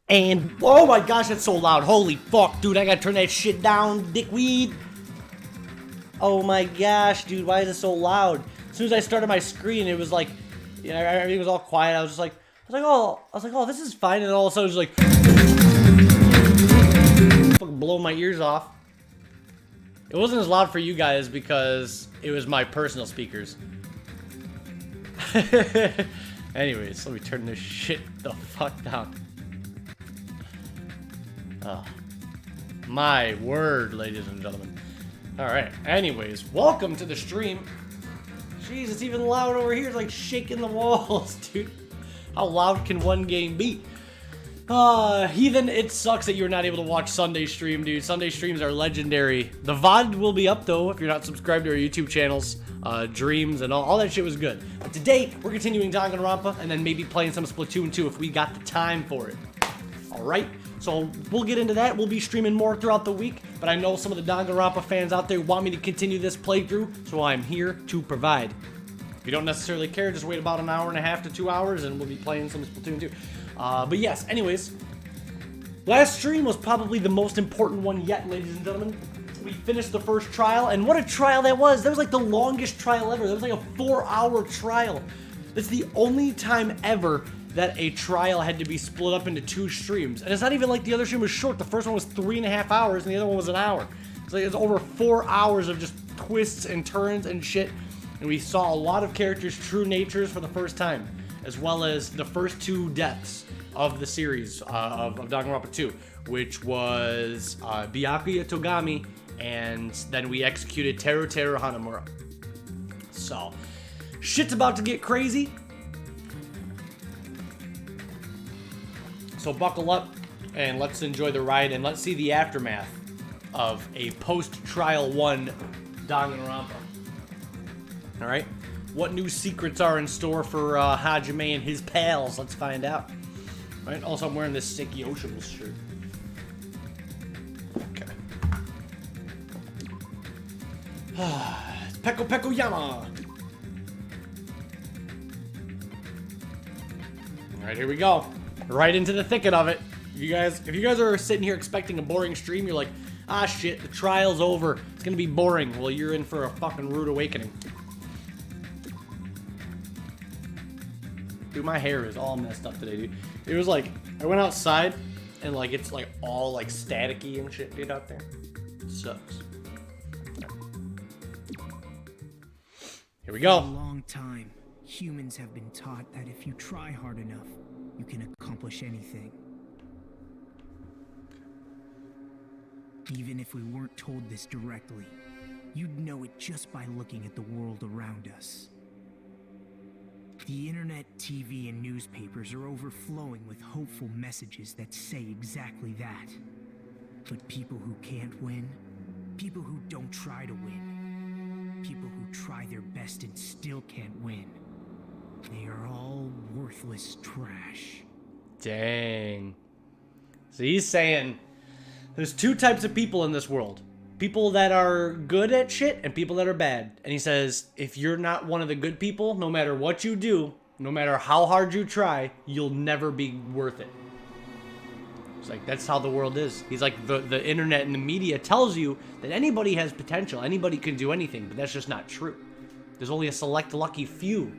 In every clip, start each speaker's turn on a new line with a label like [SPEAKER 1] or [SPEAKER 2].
[SPEAKER 1] And, oh my gosh, that's so loud. Holy fuck, dude, I gotta turn that shit down, dickweed. Oh my gosh, dude, why is it so loud? As soon as I started my screen, it was like, you know, everything was all quiet. I was like, oh, this is fine. And all of a sudden, it was like, fucking blow my ears off. It wasn't as loud for you guys because it was my personal speakers. Anyways, let me turn this shit the fuck down. Oh, my word, ladies and gentlemen. Alright, anyways, welcome to the stream. Jeez, it's even loud over here. It's like shaking the walls, dude. How loud can one game be? Heathen, it sucks that you're not able to watch Sunday stream, dude. Sunday streams are legendary. The VOD will be up, though, if you're not subscribed to our YouTube channels. Dreams and all that shit was good. But today, we're continuing Danganronpa and then maybe playing some Splatoon 2 if we got the time for it. Alright, so we'll get into that. We'll be streaming more throughout the week, but I know some of the Danganronpa fans out there want me to continue this playthrough, so I'm here to provide. If you don't necessarily care, just wait about an hour and a half to 2 hours and we'll be playing some Splatoon 2. But yes, anyways, last stream was probably the most important one yet, ladies and gentlemen. We finished the first trial, and what a trial that was. That was like the longest trial ever. That was like a 4-hour trial. That's the only time ever that a trial had to be split up into 2 streams. And it's not even like the other stream was short. The first one was 3.5 hours, and the other one was an hour. It's like it's over 4 hours of just twists and turns and shit. And we saw a lot of characters' true natures for the first time, as well as the first 2 deaths of the series of Danganronpa 2, which was Byakuya Togami, and then we executed Teru Hanamura. So, shit's about to get crazy. So buckle up and let's enjoy the ride and let's see the aftermath of a post-trial 1 Danganronpa. Alright, what new secrets are in store for Hajime and his pals? Let's find out. Alright, also I'm wearing this sick Yoshim's shirt. Okay. It's Peko Peko Yama! Alright, here we go. Right into the thicket of it. If you guys are sitting here expecting a boring stream, you're like, ah shit, the trial's over. It's gonna be boring. Well, you're in for a fucking rude awakening. Dude, my hair is all messed up today, dude. It was like, I went outside, and like, it's like all like staticky and shit, dude, out there. It sucks. Here we go.
[SPEAKER 2] For a long time, humans have been taught that if you try hard enough, you can accomplish anything. Even if we weren't told this directly, you'd know it just by looking at the world around us. The internet, TV, and newspapers are overflowing with hopeful messages that say exactly that. But people who can't win, people who don't try to win, people who try their best and still can't win, they are all worthless trash.
[SPEAKER 1] Dang. So he's saying there's 2 types of people in this world. People that are good at shit and people that are bad. And he says, if you're not one of the good people, no matter what you do, no matter how hard you try, you'll never be worth it. It's like, that's how the world is. He's like, the internet and the media tells you that anybody has potential. Anybody can do anything, but that's just not true. There's only a select lucky few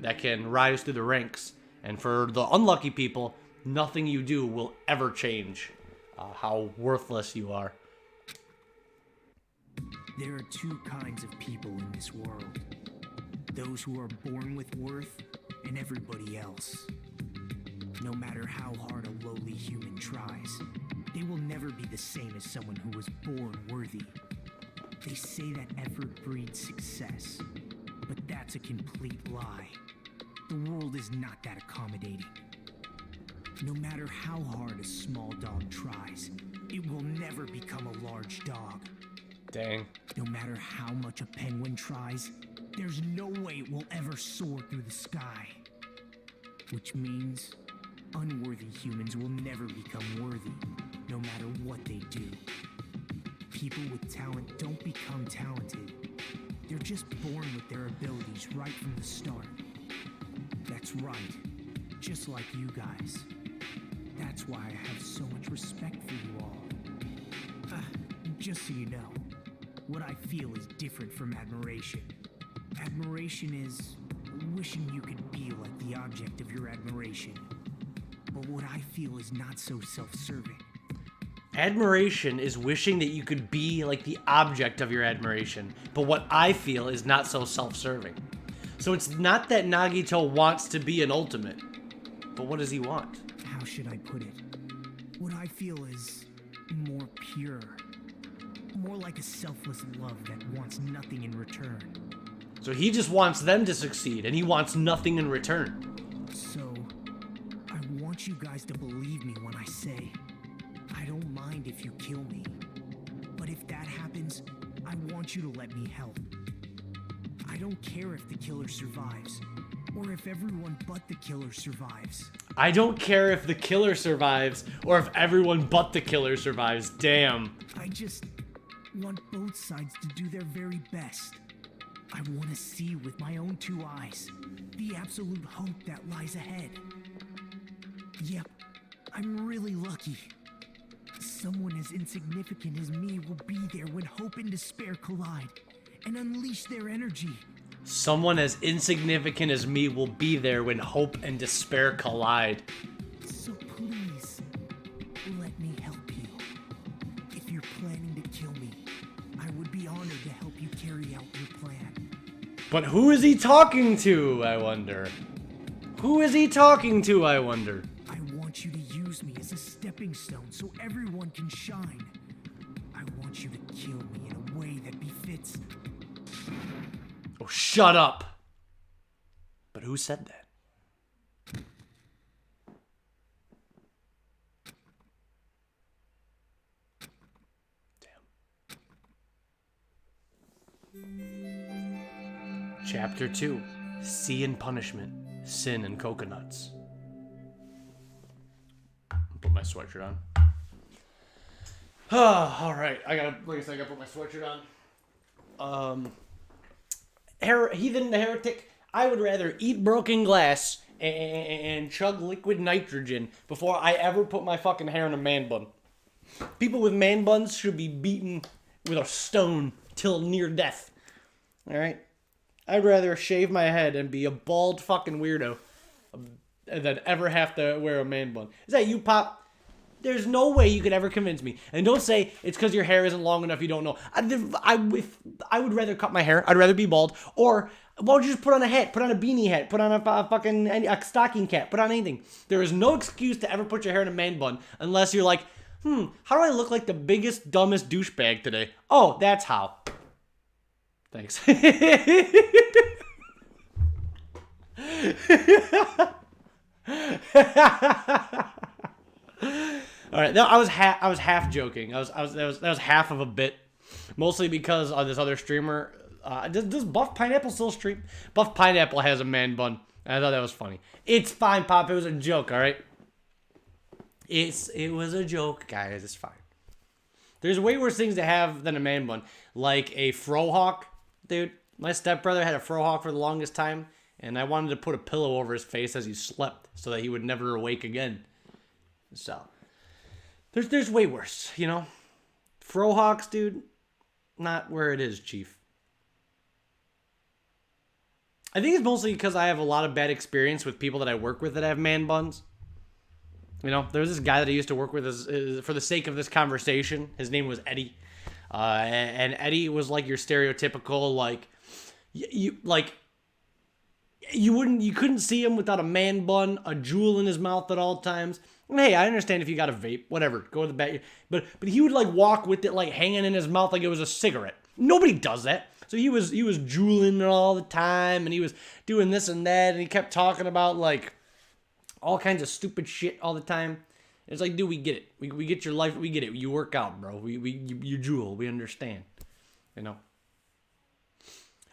[SPEAKER 1] that can rise through the ranks. And for the unlucky people, nothing you do will ever change how worthless you are.
[SPEAKER 2] There are 2 kinds of people in this world. Those who are born with worth and everybody else. No matter how hard a lowly human tries, they will never be the same as someone who was born worthy. They say that effort breeds success, but that's a complete lie. The world is not that accommodating. No matter how hard a small dog tries, it will never become a large dog.
[SPEAKER 1] Dang.
[SPEAKER 2] No matter how much a penguin tries, there's no way it will ever soar through the sky. Which means unworthy humans will never become worthy, no matter what they do. People with talent don't become talented. They're just born with their abilities right from the start. That's right, just like you guys. That's That's why I have so much respect for you all. Just so you know, what I feel is different from admiration. Admiration is wishing you could be like the object of your admiration. But what I feel is not so self-serving.
[SPEAKER 1] Admiration is wishing that you could be like the object of your admiration, but what I feel is not so self-serving. So it's not that Nagito wants to be an ultimate, but what does he want?
[SPEAKER 2] How should I put it? What I feel is more pure. More like a selfless love that wants nothing in return.
[SPEAKER 1] So he just wants them to succeed, and he wants nothing in return.
[SPEAKER 2] So, I want you guys to believe me when I say, I don't mind if you kill me. But if that happens, I want you to let me help. I don't care if the killer survives, or if everyone but the killer survives.
[SPEAKER 1] I don't care if the killer survives, or if everyone but the killer survives. Damn.
[SPEAKER 2] I just want both sides to do their very best. I want to see with my own two eyes the absolute hope that lies ahead. Yep, I'm really lucky. Someone as insignificant as me will be there when hope and despair collide and unleash their energy.
[SPEAKER 1] Someone as insignificant as me will be there when hope and despair collide.
[SPEAKER 2] So please, let me help you. If you're planning to kill me, I would be honored to help you carry out your plan.
[SPEAKER 1] But who is he talking to, I wonder? Who is he talking to, I wonder?
[SPEAKER 2] I want you to use me as a stepping stone so everyone can shine. I want you to kill me in a way that befits.
[SPEAKER 1] Oh, shut up. But who said that? Damn. Chapter 2. Sea and Punishment. Sin and Coconuts. Put my sweatshirt on. Alright. Like I said, I gotta put my sweatshirt on. Heathen the Heretic, I would rather eat broken glass and chug liquid nitrogen before I ever put my fucking hair in a man bun. People with man buns should be beaten with a stone till near death. Alright? I'd rather shave my head and be a bald fucking weirdo than ever have to wear a man bun. Is that you, Pop? There's no way you could ever convince me. And don't say it's because your hair isn't long enough you don't know. I would rather cut my hair. I'd rather be bald. Or why don't you just put on a hat? Put on a beanie hat. Put on a fucking a stocking cap. Put on anything. There is no excuse to ever put your hair in a man bun unless you're like, how do I look like the biggest, dumbest douchebag today? Oh, that's how. Thanks. All right, I was half joking. That was half of a bit, mostly because this other streamer. Does Buff Pineapple still stream? Buff Pineapple has a man bun. I thought that was funny. It's fine, Pop. It was a joke. All right. It was a joke, guys. It's fine. There's way worse things to have than a man bun, like a frohawk, dude. My stepbrother had a frohawk for the longest time, and I wanted to put a pillow over his face as he slept so that he would never awake again. So, there's way worse, you know? Frohawks, dude, not where it is, Chief. I think it's mostly because I have a lot of bad experience with people that I work with that have man buns. You know, there was this guy that I used to work with for the sake of this conversation. His name was Eddie. And Eddie was like your stereotypical, like, you couldn't see him without a man bun, a jewel in his mouth at all times. And hey, I understand if you got a vape, whatever, go to the back. But he would like walk with it like hanging in his mouth like it was a cigarette. Nobody does that. So he was jeweling all the time, and he was doing this and that, and he kept talking about like all kinds of stupid shit all the time. It's like, dude, we get it. We get your life. We get it. You work out, bro. You jewel. We understand. You know.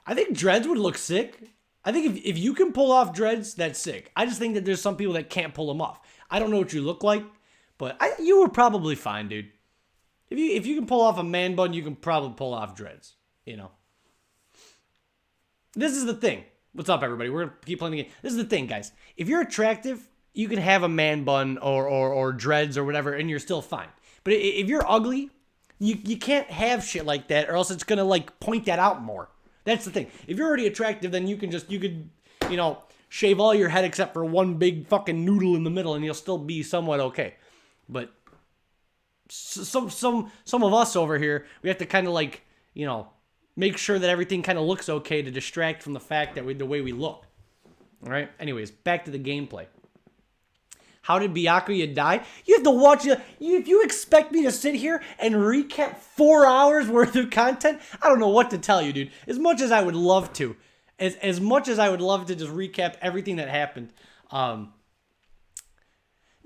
[SPEAKER 1] I think dreads would look sick. I think if you can pull off dreads, that's sick. I just think that there's some people that can't pull them off. I don't know what you look like, but you were probably fine, dude. If you can pull off a man bun, you can probably pull off dreads. You know. This is the thing. What's up, everybody? We're gonna keep playing the game. This is the thing, guys. If you're attractive you can have a man bun or dreads or whatever, and you're still fine. But if you're ugly, you can't have shit like that, or else it's gonna like point that out more. That's the thing. If you're already attractive, then you could shave all your head except for one big fucking noodle in the middle, and you'll still be somewhat okay. But some of us over here, we have to kind of like, make sure that everything kind of looks okay to distract from the fact that the way we look. All right. Anyways, back to the gameplay. How did Byakuya die? You have to watch it. If you expect me to sit here and recap 4 hours worth of content, I don't know what to tell you, dude. As much as I would love to. As much as I would love to just recap everything that happened.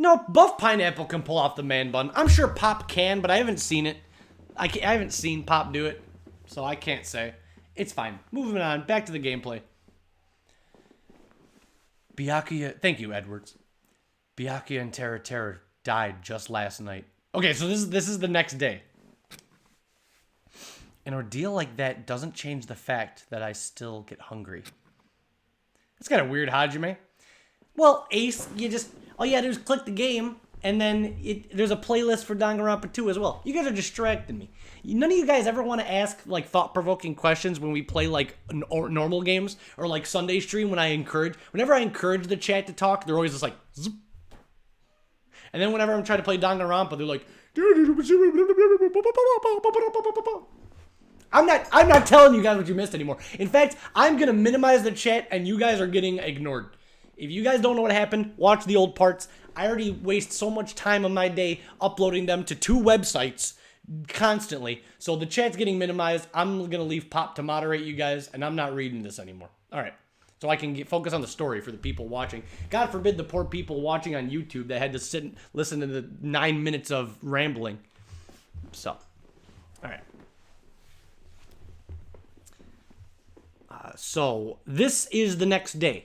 [SPEAKER 1] No, Buff Pineapple can pull off the man bun. I'm sure Pop can, but I haven't seen it. I haven't seen Pop do it, so I can't say. It's fine. Moving on. Back to the gameplay. Byakuya... Thank you, Edwards. Byakuya and Terra died just last night. Okay, so this is the next day. An ordeal like that doesn't change the fact that I still get hungry. That's kind of weird, Hajime. Well, Ace, all you gotta do is click the game, and then there's a playlist for Danganronpa 2 as well. You guys are distracting me. None of you guys ever want to ask, like, thought-provoking questions when we play, like, normal games, or, like, Sunday stream whenever I encourage the chat to talk, they're always just like, zip. And then whenever I'm trying to play Danganronpa, they're like, I'm not telling you guys what you missed anymore. In fact, I'm going to minimize the chat, and you guys are getting ignored. If you guys don't know what happened, watch the old parts. I already waste so much time on my day uploading them to 2 websites constantly. So the chat's getting minimized. I'm going to leave Pop to moderate you guys, and I'm not reading this anymore. All right. So I can focus on the story for the people watching. God forbid the poor people watching on YouTube that had to sit and listen to the 9 minutes of rambling. So, all right. So this is the next day.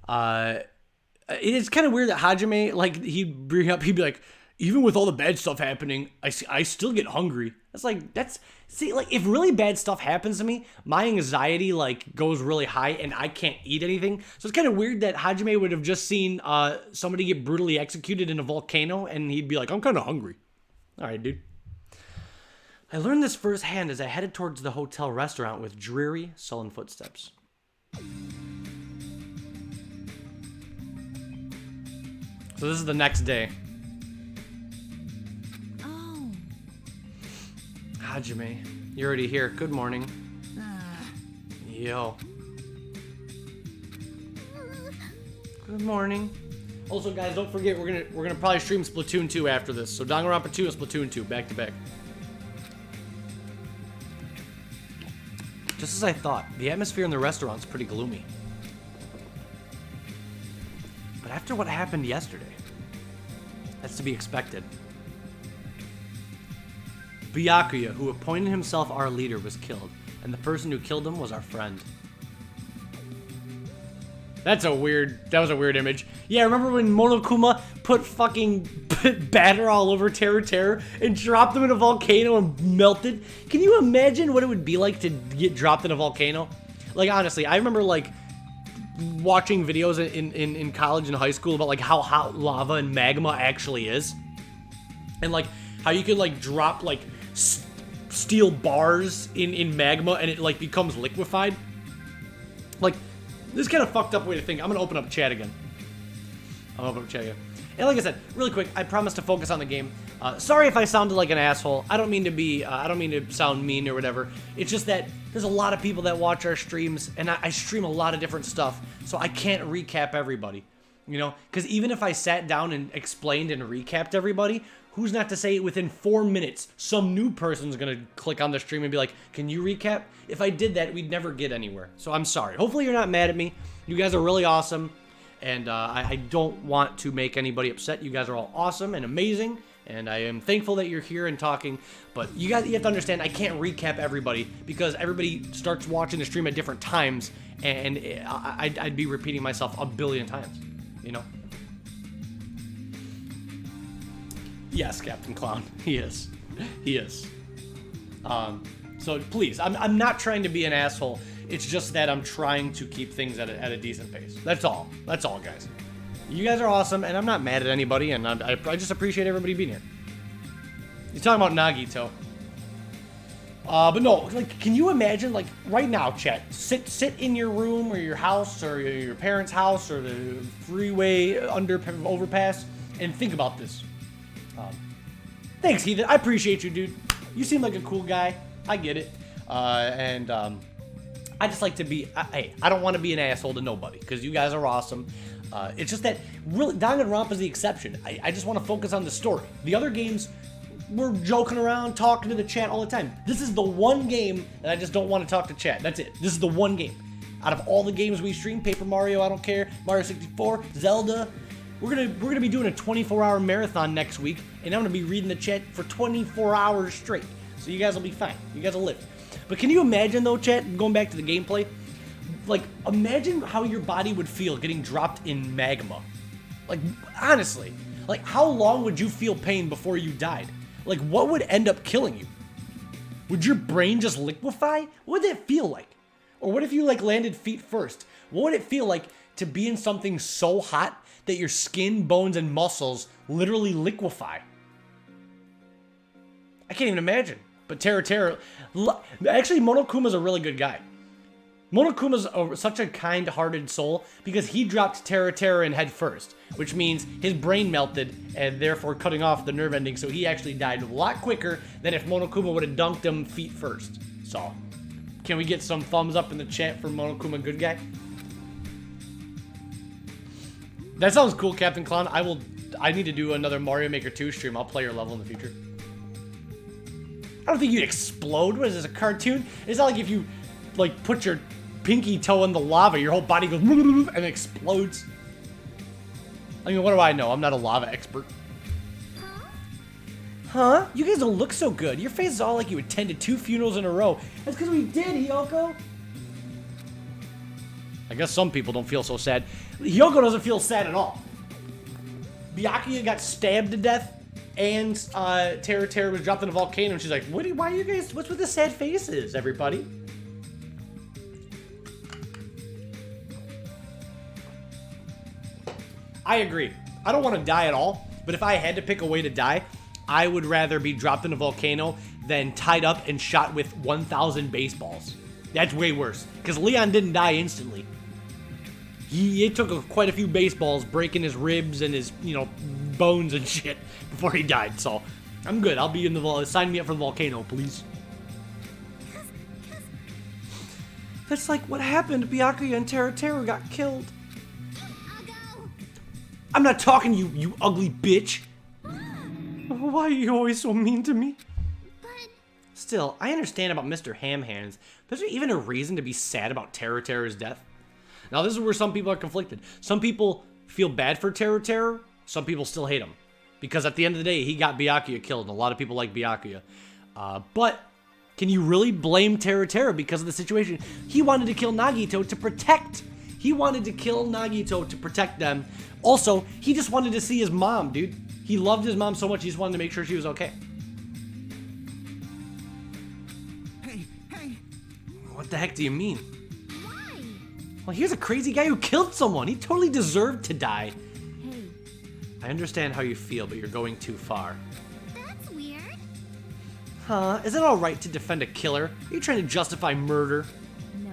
[SPEAKER 1] It's kind of weird that Hajime, like, he'd be like, even with all the bad stuff happening, I still get hungry. Like, if really bad stuff happens to me, my anxiety, like, goes really high and I can't eat anything. So it's kind of weird that Hajime would have just seen somebody get brutally executed in a volcano and he'd be like, I'm kind of hungry. All right, dude. I learned this firsthand as I headed towards the hotel restaurant with dreary, sullen footsteps. So this is the next day.
[SPEAKER 3] Oh.
[SPEAKER 1] Hajime, you're already here. Good morning. Yo. Good morning. Also, guys, don't forget we're gonna probably stream Splatoon 2 after this. So Danganronpa 2 and Splatoon 2 back to back. Just as I thought, the atmosphere in the restaurant's pretty gloomy. But after what happened yesterday, that's to be expected. Byakuya, who appointed himself our leader, was killed, and the person who killed him was our friend. That was a weird image. Yeah, remember when Monokuma put batter all over Terra and dropped him in a volcano and melted? Can you imagine what it would be like to get dropped in a volcano? Like, honestly, I remember, like, watching videos in college and high school about, like, how hot lava and magma actually is. And, like, how you can, like, drop, like, steel bars in magma and it, like, becomes liquefied. Like, this is kind of fucked up way to think. I'm gonna open up chat again. And like I said, really quick, I promise to focus on the game. Sorry if I sounded like an asshole. I don't mean to sound mean or whatever. It's just that there's a lot of people that watch our streams, and I stream a lot of different stuff, so I can't recap everybody. You know, because even if I sat down and explained and recapped everybody, who's not to say within 4 minutes, some new person's gonna click on the stream and be like, can you recap? If I did that, we'd never get anywhere. So I'm sorry. Hopefully you're not mad at me. You guys are really awesome. And I don't want to make anybody upset. You guys are all awesome and amazing. And I am thankful that you're here and talking. But you have to understand, I can't recap everybody because everybody starts watching the stream at different times. And I'd be repeating myself a billion times, you know? Yes, Captain Clown. He is. He is. So please, I'm not trying to be an asshole. It's just that I'm trying to keep things at a decent pace. That's all. That's all, guys. You guys are awesome, and I'm not mad at anybody, and I just appreciate everybody being here. He's talking about Nagito. But no, like, can you imagine, like, right now, chat, sit in your room or your house or your parents' house or the freeway overpass and think about this. Thanks, Heathen. I appreciate you, dude. You seem like a cool guy. I get it. I just like to be, hey, I don't want to be an asshole to nobody because you guys are awesome. It's just that, really, Danganronpa is the exception. I just want to focus on the story. The other games, we're joking around, talking to the chat all the time. This is the one game that I just don't want to talk to chat. That's it. This is the one game. Out of all the games we stream, Paper Mario, I don't care, Mario 64, Zelda, we're gonna be doing a 24-hour marathon next week, and I'm gonna be reading the chat for 24 hours straight. So you guys will be fine. You guys will live. But can you imagine though, chat, going back to the gameplay, like, imagine how your body would feel getting dropped in magma. Like, honestly, like, how long would you feel pain before you died? Like, what would end up killing you? Would your brain just liquefy? What would that feel like? Or what if you, like, landed feet first? What would it feel like to be in something so hot that your skin, bones, and muscles literally liquefy? I can't even imagine. But Terra, actually, Monokuma's a really good guy. Monokuma's such a kind-hearted soul because he dropped Terra in head first, which means his brain melted and therefore cutting off the nerve ending, so he actually died a lot quicker than if Monokuma would have dunked him feet first. So, can we get some thumbs up in the chat for Monokuma good guy? That sounds cool, Captain Clown. I need to do another Mario Maker 2 stream. I'll play your level in the future. I don't think you'd explode. What is this, a cartoon? It's not like if you, like, put your pinky toe in the lava, your whole body goes and explodes. I mean, what do I know? I'm not a lava expert. Huh? You guys don't look so good. Your face is all like you attended 2 funerals in a row. That's because we did, Hiyoko. I guess some people don't feel so sad. Hiyoko doesn't feel sad at all. Byakuya got stabbed to death, and Terra was dropped in a volcano, and she's like, why are you guys, what's with the sad faces, everybody? I agree. I don't want to die at all, but if I had to pick a way to die, I would rather be dropped in a volcano than tied up and shot with 1,000 baseballs. That's way worse, because Leon didn't die instantly. It took quite a few baseballs breaking his ribs and his, bones and shit before he died, so I'm good. I'll be in the sign me up for the volcano, please. That's like what happened. Byakuya and Terra got killed. I'm not talking to you, you ugly bitch. Why are you always so mean to me? Still, I understand about Mr. Ham Hands, but is there even a reason to be sad about Terra's death? Now, this is where some people are conflicted. Some people feel bad for Terra. Some people still hate him. Because at the end of the day, he got Byakuya killed, and a lot of people like Byakuya. But can you really blame Terra because of the situation? He wanted to kill Nagito to protect. He wanted to kill Nagito to protect them. Also, he just wanted to see his mom, dude. He loved his mom so much, he just wanted to make sure she was okay.
[SPEAKER 2] Hey.
[SPEAKER 1] What the heck do you mean? Why? Well, here's a crazy guy who killed someone. He totally deserved to die.
[SPEAKER 3] Hey.
[SPEAKER 1] I understand how you feel, but you're going too far.
[SPEAKER 3] That's weird.
[SPEAKER 1] Huh? Is it alright to defend a killer? Are you trying to justify murder?
[SPEAKER 3] No.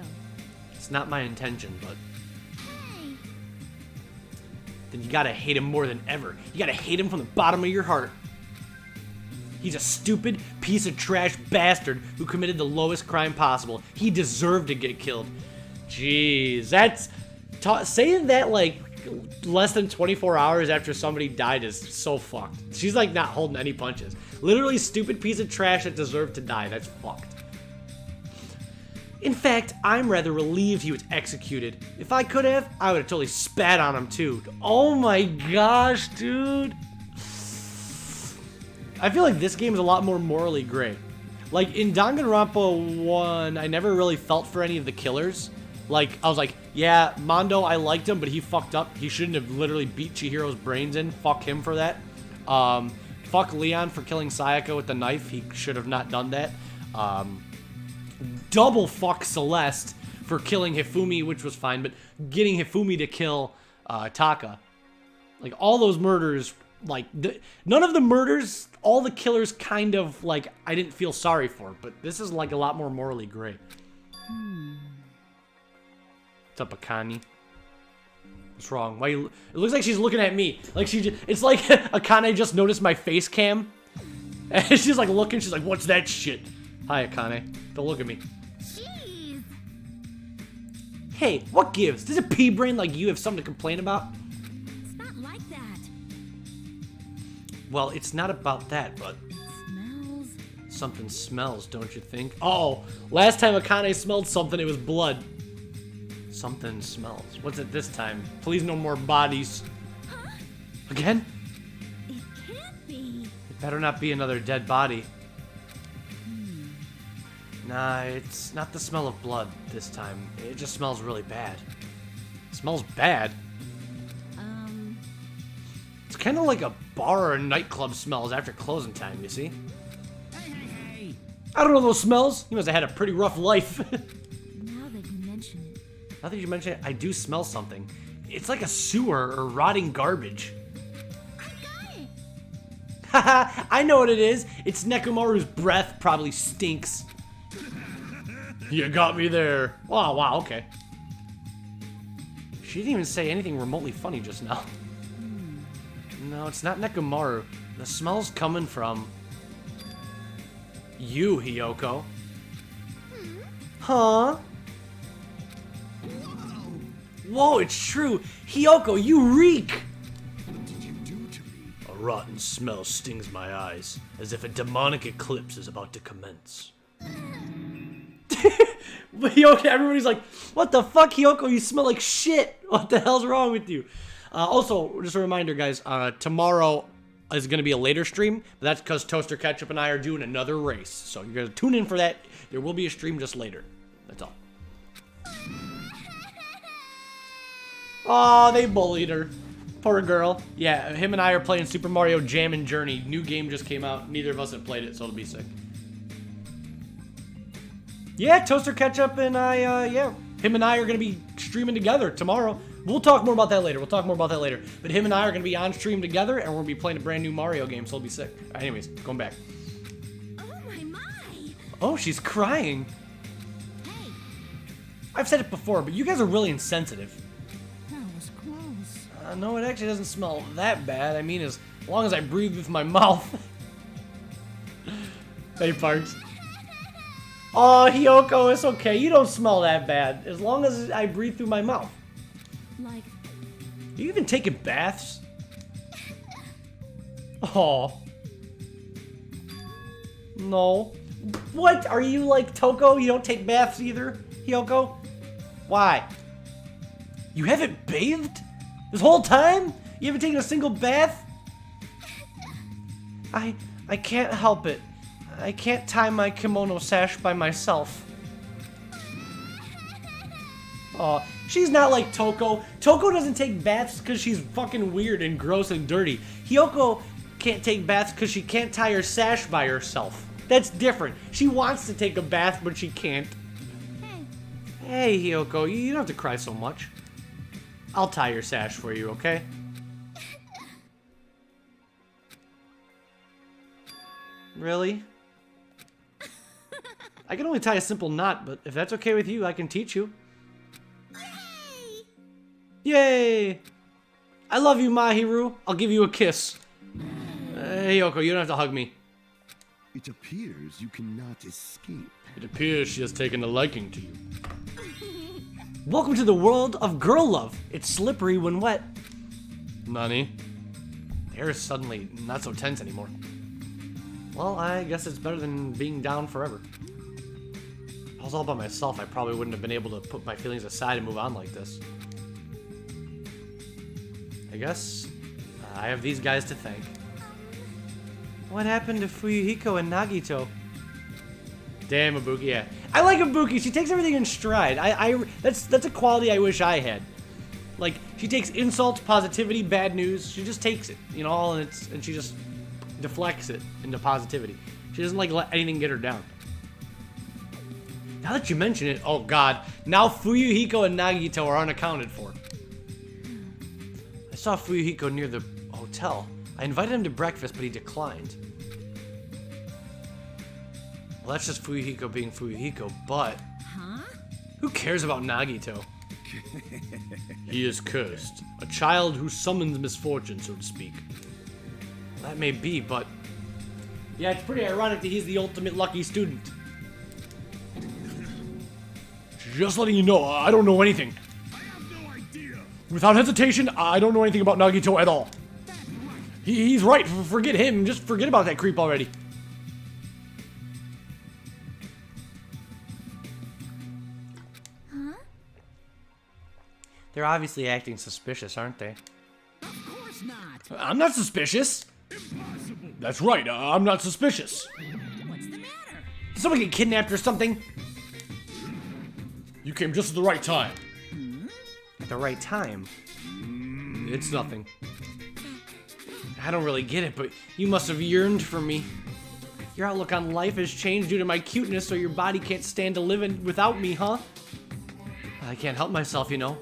[SPEAKER 1] It's not my intention, but...
[SPEAKER 3] Hey.
[SPEAKER 1] Then you gotta hate him more than ever. You gotta hate him from the bottom of your heart. He's a stupid piece of trash bastard who committed the lowest crime possible. He deserved to get killed. Jeez, that's... saying that, like, less than 24 hours after somebody died is so fucked. She's, like, not holding any punches. Literally, stupid piece of trash that deserved to die. That's fucked. In fact, I'm rather relieved he was executed. If I could have, I would have totally spat on him, too. Oh my gosh, dude. I feel like this game is a lot more morally gray. Like, in Danganronpa 1, I never really felt for any of the killers. Like, I was like, yeah, Mondo, I liked him, but he fucked up. He shouldn't have literally beat Chihiro's brains in. Fuck him for that. Fuck Leon for killing Sayaka with the knife. He should have not done that. Double fuck Celeste for killing Hifumi, which was fine, but getting Hifumi to kill Taka. Like, all those murders, like, none of the murders, all the killers kind of, like, I didn't feel sorry for. But this is, like, a lot more morally gray. What's up, Akane? What's wrong? Why you... It looks like she's looking at me. Like, it's like Akane just noticed my face cam. And she's, like, looking. She's like, what's that shit? Hi, Akane. Don't look at me.
[SPEAKER 3] Jeez.
[SPEAKER 1] Hey, what gives? Does a pea brain like you have something to complain about?
[SPEAKER 3] It's not like that.
[SPEAKER 1] Well, it's not about that, but
[SPEAKER 3] Smells.
[SPEAKER 1] something smells, don't you think? Oh, last time Akane smelled something, it was blood. Something smells. What's it this time? Please no more bodies.
[SPEAKER 3] Huh?
[SPEAKER 1] Again?
[SPEAKER 3] It can't be.
[SPEAKER 1] It better not be another dead body. Nah, it's not the smell of blood this time. It just smells really bad. It smells bad. It's kind of like a bar or a nightclub smells after closing time, you see?
[SPEAKER 2] Hey!
[SPEAKER 1] I don't know those smells. You must have had a pretty rough life.
[SPEAKER 3] Now that you mention it.
[SPEAKER 1] Now that you mention it, I do smell something. It's like a sewer or rotting garbage.
[SPEAKER 3] I got it.
[SPEAKER 1] Haha, I know what it is. It's Nekomaru's breath probably stinks. You got me there. Wow, wow, okay. She didn't even say anything remotely funny just now. No, it's not Nekomaru. The smell's coming from... you, Hiyoko. Huh? Whoa, it's true. Hiyoko, you reek!
[SPEAKER 4] What did you do to me?
[SPEAKER 1] A rotten smell stings my eyes, as if a demonic eclipse is about to commence. Hiyoko, everybody's like, what the fuck, Hiyoko? You smell like shit. What the hell's wrong with you? Also, just a reminder, guys, tomorrow is going to be a later stream, but that's because Toaster Ketchup and I are doing another race. So you're going to tune in for that. There will be a stream just later. That's all. Aw, they bullied her. Poor girl. Yeah, him and I are playing Super Mario Jam and Journey. New game just came out. Neither of us have played it, so it'll be sick. Yeah, Toaster Ketchup and I, yeah. Him and I are going to be streaming together tomorrow. We'll talk more about that later. But him and I are going to be on stream together, and we're going to be playing a brand new Mario game, so it'll be sick. Anyways, going back.
[SPEAKER 3] Oh my.
[SPEAKER 1] Oh, she's crying.
[SPEAKER 3] Hey,
[SPEAKER 1] I've said it before, but you guys are really insensitive.
[SPEAKER 3] that was close.
[SPEAKER 1] No, it actually doesn't smell that bad. I mean, as long as I breathe with my mouth. Hey, Parks. Oh, Hiyoko, it's okay. You don't smell that bad. As long as I breathe through my mouth.
[SPEAKER 3] Like,
[SPEAKER 1] You even taking baths? Oh. No. What? Are you like Toko? You don't take baths either, Hiyoko? Why? You haven't bathed? This whole time? You haven't taken a single bath? I can't help it. I can't tie my kimono sash by myself. Aw, she's not like Toko. Toko doesn't take baths because she's fucking weird and gross and dirty. Hiyoko can't take baths because she can't tie her sash by herself. That's different. She wants to take a bath, but she can't.
[SPEAKER 3] hey,
[SPEAKER 1] Hey, Hiyoko, you don't have to cry so much. I'll tie your sash for you, okay? Really? I can only tie a simple knot, but if that's okay with you, I can teach you.
[SPEAKER 3] hey.
[SPEAKER 1] Yay! I love you, Mahiru. I'll give you a kiss. Hey, Yoko, you don't have to hug me.
[SPEAKER 4] It appears you cannot escape.
[SPEAKER 1] It appears she has taken a liking to you. Welcome to the world of girl love. It's slippery when wet. Nani? The air is suddenly not so tense anymore. Well, I guess it's better than being down forever. If I was all by myself, I probably wouldn't have been able to put my feelings aside and move on like this. I guess I have these guys to thank. What happened to Fuyuhiko and Nagito? Damn, Ibuki, yeah. I like Ibuki. She takes everything in stride. That's a quality I wish I had. Like, she takes insults, positivity, bad news. She just takes it, you know, and she just deflects it into positivity. She doesn't, like, let anything get her down. Now that you mention it, oh god. Now Fuyuhiko and Nagito are unaccounted for. I saw Fuyuhiko near the hotel. I invited him to breakfast, but he declined. Well, that's just Fuyuhiko being Fuyuhiko, but...
[SPEAKER 3] Huh?
[SPEAKER 1] Who cares about Nagito? He is cursed. A child who summons misfortune, so to speak. That may be, but... Yeah, it's pretty ironic that he's the ultimate lucky student. Just letting you know, I don't know anything.
[SPEAKER 5] I have no idea.
[SPEAKER 1] Without hesitation, I don't know anything about Nagito at all. He's right. Forget him. Just forget about that creep already.
[SPEAKER 3] Huh?
[SPEAKER 1] They're obviously acting suspicious, aren't they?
[SPEAKER 3] Of course not.
[SPEAKER 1] I'm not suspicious.
[SPEAKER 5] Impossible.
[SPEAKER 1] That's right. I'm not suspicious.
[SPEAKER 3] What's the matter?
[SPEAKER 1] Did someone get kidnapped or something? You came just at the right time. At the right time? It's nothing. I don't really get it, but you must have yearned for me. Your outlook on life has changed due to my cuteness, so your body can't stand to live without me, huh? I can't help myself, you know.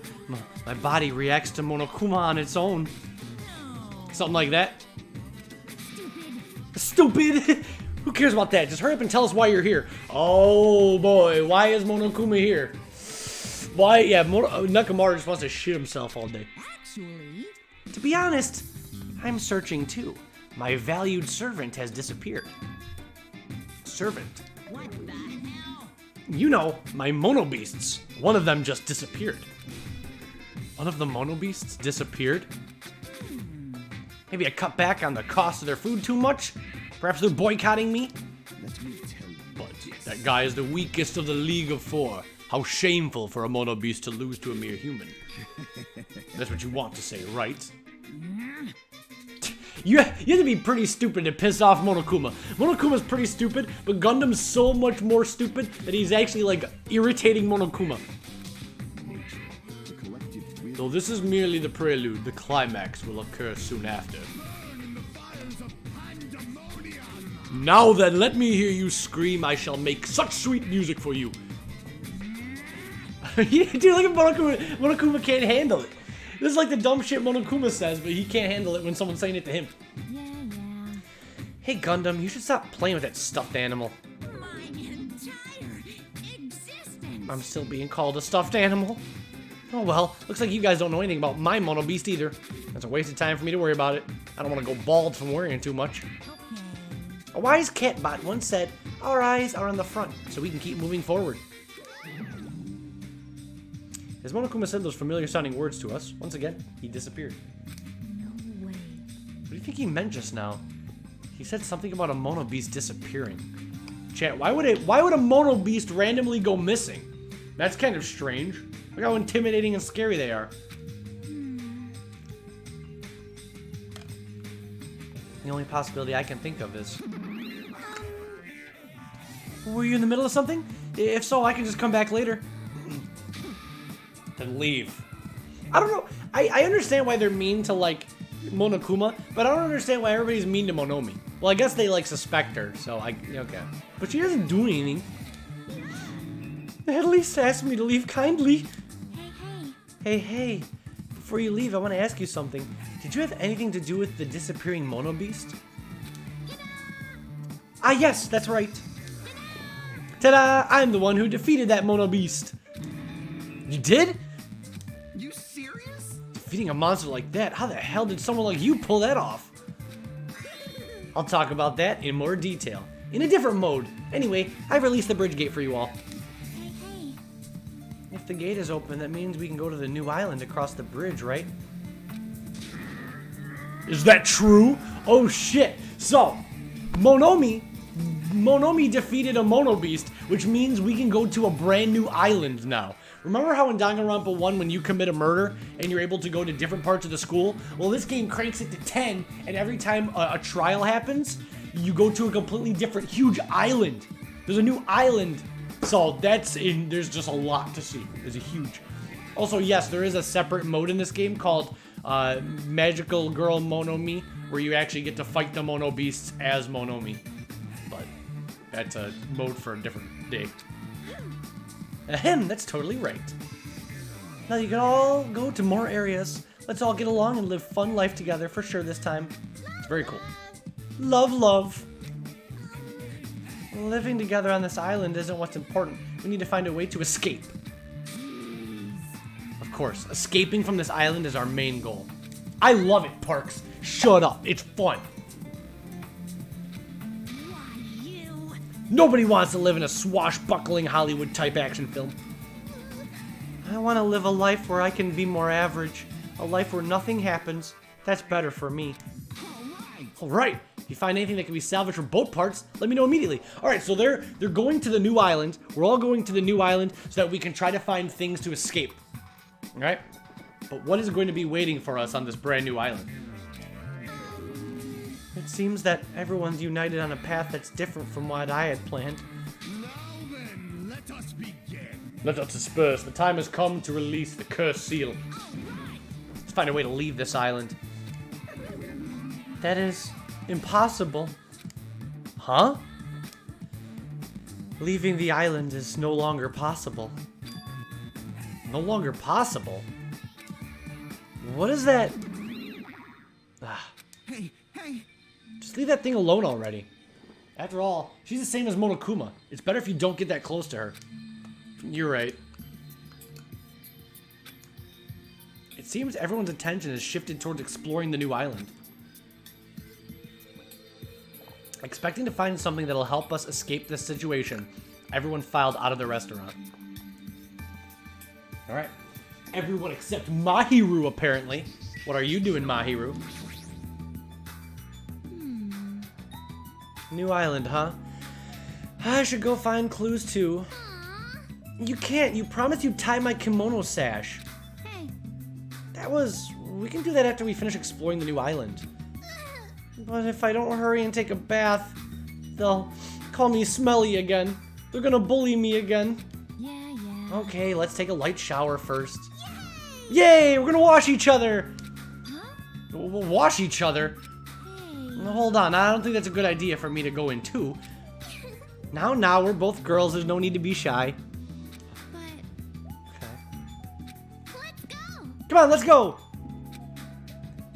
[SPEAKER 1] My body reacts to Monokuma on its own. Something like that. Stupid! Who cares about that? Just hurry up and tell us why you're here. Oh boy, why is Monokuma here? Why? Yeah, Nakamura just wants to shit himself all day.
[SPEAKER 3] Actually,
[SPEAKER 1] To be honest, I'm searching too. My valued servant has disappeared. Servant?
[SPEAKER 3] what the hell?
[SPEAKER 1] You know, my mono beasts. One of them just disappeared. One of the mono beasts disappeared? Maybe I cut back on the cost of their food too much? Perhaps they're boycotting me?
[SPEAKER 4] Let me tell you.
[SPEAKER 1] But that guy is the weakest of the League of Four. How shameful for a mono beast to lose to a mere human. That's what you want to say, right? You have to be pretty stupid to piss off Monokuma. Monokuma's pretty stupid, but Gundam's so much more stupid that he's actually, like, irritating Monokuma.
[SPEAKER 4] The collective will.
[SPEAKER 1] Though this is merely the prelude, the climax will occur soon after.
[SPEAKER 5] In the fires of pandemonium.
[SPEAKER 1] Now then, let me hear you scream. I shall make such sweet music for you. Dude, look at Monokuma. Monokuma can't handle it. This is like the dumb shit Monokuma says, but he can't handle it when someone's saying it to him.
[SPEAKER 3] Yeah.
[SPEAKER 1] Hey, Gundam, you should stop playing with that stuffed animal.
[SPEAKER 3] My entire existence.
[SPEAKER 1] I'm still being called a stuffed animal. Oh well, looks like you guys don't know anything about my mono beast either. That's a waste of time for me to worry about it. I don't want to go bald from worrying too much.
[SPEAKER 3] Okay.
[SPEAKER 1] A wise catbot once said, our eyes are on the front, so we can keep moving forward. As Monokuma said those familiar sounding words to us, once again, he disappeared.
[SPEAKER 3] No way.
[SPEAKER 1] What do you think he meant just now? He said something about a mono beast disappearing. Chat, why would a mono beast randomly go missing? That's kind of strange. Look how intimidating and scary they are. The only possibility I can think of is... Were you in the middle of something? If so, I can just come back later. Then leave. I don't know. I understand why they're mean to, like, Monokuma, but I don't understand why everybody's mean to Monomi. Well, I guess they, like, suspect her, so okay. But she doesn't do anything. At least ask me to leave kindly. Hey. Before you leave, I want to ask you something. Did you have anything to do with the disappearing Mono Beast? Ah, yes, that's right. Ta-da! I'm the one who defeated that Mono Beast. You did?
[SPEAKER 2] You serious?
[SPEAKER 1] Defeating a monster like that? How the hell did someone like you pull that off? I'll talk about that in more detail. In a different mode. Anyway, I've released the bridge gate for you all.
[SPEAKER 3] Hey.
[SPEAKER 1] If the gate is open, that means we can go to the new island across the bridge, right? Is that true? Oh shit. So, Monomi defeated a Mono Beast, which means we can go to a brand new island now. Remember how in Danganronpa 1 when you commit a murder and you're able to go to different parts of the school? Well, this game cranks it to 10, and every time a trial happens, you go to a completely different huge island. There's a new island. So there's just a lot to see. There's a huge. Also, yes, there is a separate mode in this game called Magical Girl Monomi, where you actually get to fight the Mono Beasts as Monomi. But that's a mode for a different day. Ahem, that's totally right. Now you can all go to more areas. Let's all get along and live fun life together for sure this time. It's very cool. Love, love. Living together on this island isn't what's important. We need to find a way to escape. Of course, escaping from this island is our main goal. I love it, Parks. Shut up. It's fun.
[SPEAKER 3] Why, you?
[SPEAKER 1] Nobody wants to live in a swashbuckling Hollywood-type action film. I want to live a life where I can be more average. A life where nothing happens. That's better for me. Alright. If you find anything that can be salvaged from boat parts, let me know immediately. Alright, so they're going to the new island. We're all going to the new island so that we can try to find things to escape. Alright? But what is going to be waiting for us on this brand new island? It seems that everyone's united on a path that's different from what I had planned.
[SPEAKER 5] Now then, let us begin.
[SPEAKER 1] Let us disperse. The time has come to release the cursed seal. Let's find a way to leave this island. That is impossible. Huh? Leaving the island is no longer possible. No longer possible? What is that? Ah.
[SPEAKER 2] Hey, hey!
[SPEAKER 1] Just leave that thing alone already. After all, she's the same as Monokuma. It's better if you don't get that close to her. You're right. It seems everyone's attention has shifted towards exploring the new island. Expecting to find something that'll help us escape this situation, everyone filed out of the restaurant. Alright. Everyone except Mahiru, apparently. What are you doing, Mahiru? New island, huh? I should go find clues too. You can't. You promised you'd tie my kimono sash.
[SPEAKER 3] Hey.
[SPEAKER 1] That was... We can do that after we finish exploring the new island. But if I don't hurry and take a bath, they'll call me smelly again. They're gonna bully me again.
[SPEAKER 3] Yeah.
[SPEAKER 1] Okay, let's take a light shower first. Yay! We're gonna wash each other!
[SPEAKER 3] Huh?
[SPEAKER 1] We'll wash each other?
[SPEAKER 3] Hey.
[SPEAKER 1] Hold on, I don't think that's a good idea for me to go in too. Now, we're both girls, there's no need to be shy.
[SPEAKER 3] But
[SPEAKER 1] Okay.
[SPEAKER 3] let's go.
[SPEAKER 1] Come on, let's go!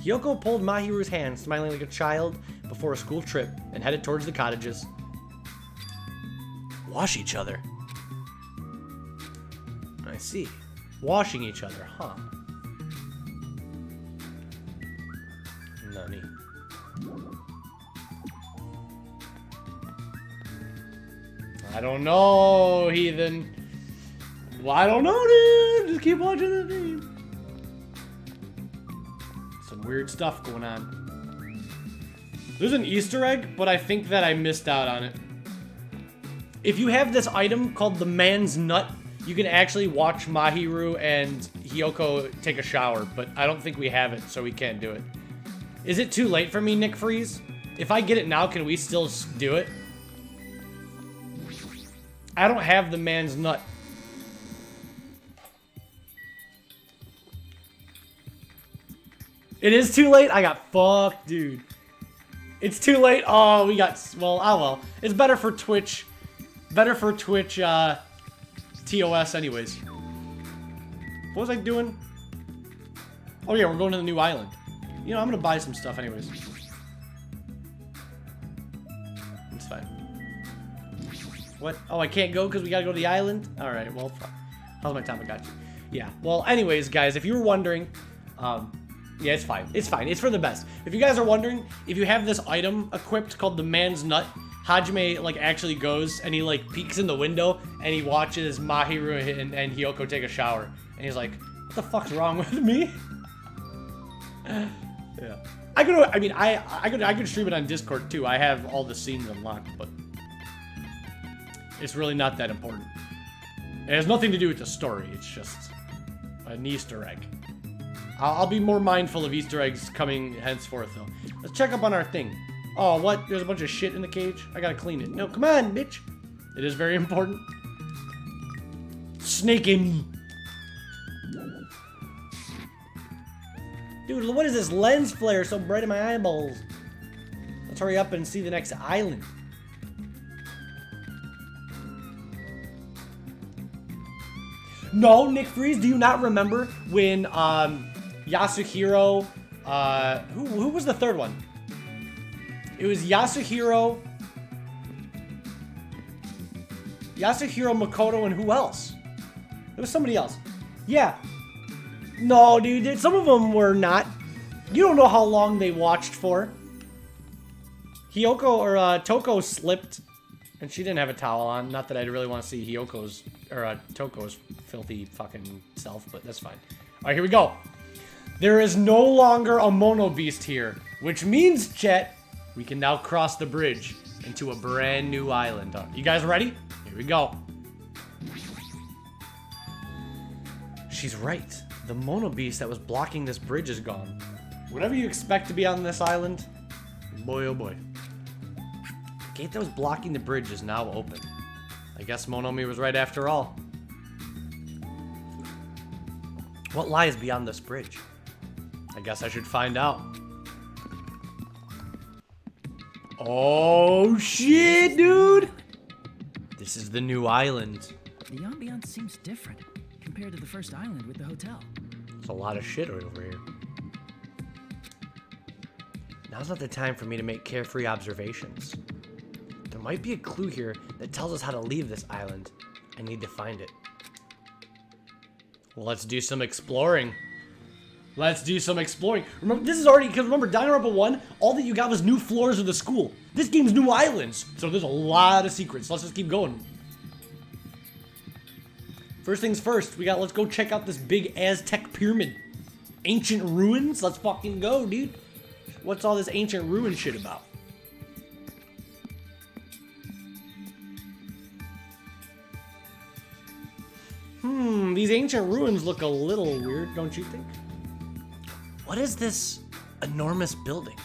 [SPEAKER 1] Hyoko pulled Mahiru's hand, smiling like a child before a school trip, and headed towards the cottages. Wash each other. I see. Washing each other, huh? Nani. I don't know, heathen. Well, I don't know, dude. Just keep watching the stream. Some weird stuff going on. There's an Easter egg, but I think that I missed out on it. If you have this item called the man's nut, you can actually watch Mahiru and Hyoko take a shower, but I don't think we have it, so we can't do it. Is it too late for me, Nick Freeze? If I get it now, can we still do it? I don't have the man's nut. It is too late? I got fucked, dude. It's too late? Oh, we got... Well, oh well. It's better for Twitch. Better for Twitch, TOS anyways. What was I doing? Oh yeah, we're going to the new island. You know, I'm gonna buy some stuff anyways. It's fine. What? Oh, I can't go because we gotta go to the island? Alright, well, fuck. How's my time? I got you. Yeah, well, anyways, guys, if you were wondering, yeah, it's fine. It's fine. It's for the best. If you guys are wondering, if you have this item equipped called the man's nut, Hajime, like, actually goes and he, like, peeks in the window and he watches Mahiru and Hyoko take a shower. And he's like, what the fuck's wrong with me? Yeah. I could stream it on Discord too. I have all the scenes unlocked, but it's really not that important. It has nothing to do with the story. It's just an Easter egg. I'll be more mindful of Easter eggs coming henceforth, though. Let's check up on our thing. Oh, what? There's a bunch of shit in the cage? I gotta clean it. No, come on, bitch. It is very important. Snake in me. Dude, what is this lens flare so bright in my eyeballs? Let's hurry up and see the next island. No, Nick Freeze, do you not remember when Yasuhiro. Who was the third one? It was Yasuhiro, Makoto, and who else? There was somebody else. Yeah. No, dude. Some of them were not. You don't know how long they watched for. Hiyoko or Toko slipped, and she didn't have a towel on. Not that I'd really want to see Hiyoko's or Toko's filthy fucking self, but that's fine. All right, here we go. There is no longer a Mono Beast here, which means, Chet, we can now cross the bridge into a brand new island. You guys ready? Here we go. She's right. The Mono Beast that was blocking this bridge is gone. Whatever you expect to be on this island, boy oh boy. The gate that was blocking the bridge is now open. I guess Monomi was right after all. What lies beyond this bridge? I guess I should find out. Oh shit, dude! This is the new island.
[SPEAKER 6] The ambiance seems different compared to the first island with the hotel.
[SPEAKER 1] There's a lot of shit over here. Now's not the time for me to make carefree observations. There might be a clue here that tells us how to leave this island. I need to find it. Well, let's do some exploring. Let's do some exploring. Remember, this is already, because remember, Danganronpa 1, all that you got was new floors of the school. This game's new islands, so there's a lot of secrets. Let's just keep going. First things first, let's go check out this big Aztec pyramid. Ancient ruins? Let's fucking go, dude. What's all this ancient ruin shit about? These ancient ruins look a little weird, don't you think? What is this enormous building?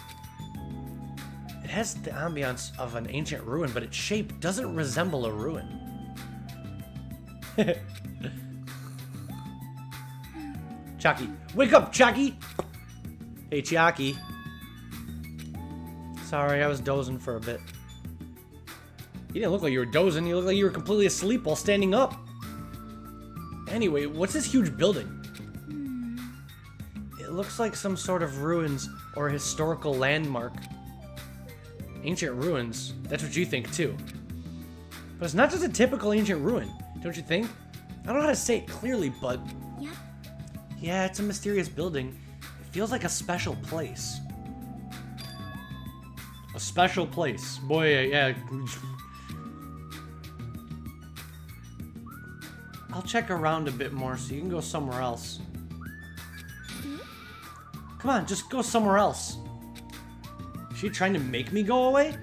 [SPEAKER 1] It has the ambiance of an ancient ruin, but its shape doesn't resemble a ruin. Chucky. Wake up, Chucky! Hey, Chucky. Sorry, I was dozing for a bit. You didn't look like you were dozing. You looked like you were completely asleep while standing up. Anyway, what's this huge building? It looks like some sort of ruins or a historical landmark. Ancient ruins. That's what you think, too. But it's not just a typical ancient ruin, don't you think? I don't know how to say it clearly, but...
[SPEAKER 3] Yep.
[SPEAKER 1] Yeah, it's a mysterious building. It feels like a special place. A special place. Boy, yeah. I'll check around a bit more so you can go somewhere else. Come on, just go somewhere else. Is she trying to make me go away?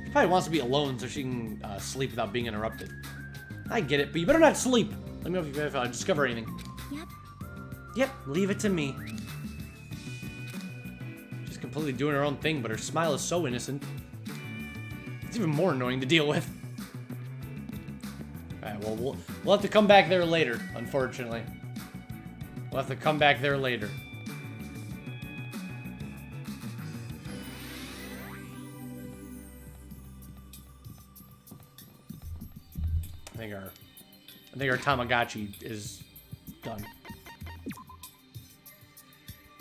[SPEAKER 1] She probably wants to be alone so she can sleep without being interrupted. I get it, but you better not sleep. Let me know if you discover anything.
[SPEAKER 3] Yep.
[SPEAKER 1] Yep, leave it to me. She's completely doing her own thing, but her smile is so innocent. It's even more annoying to deal with. Alright, well, we'll have to come back there later, unfortunately. We'll have to come back there later. I think our Tamagotchi is done.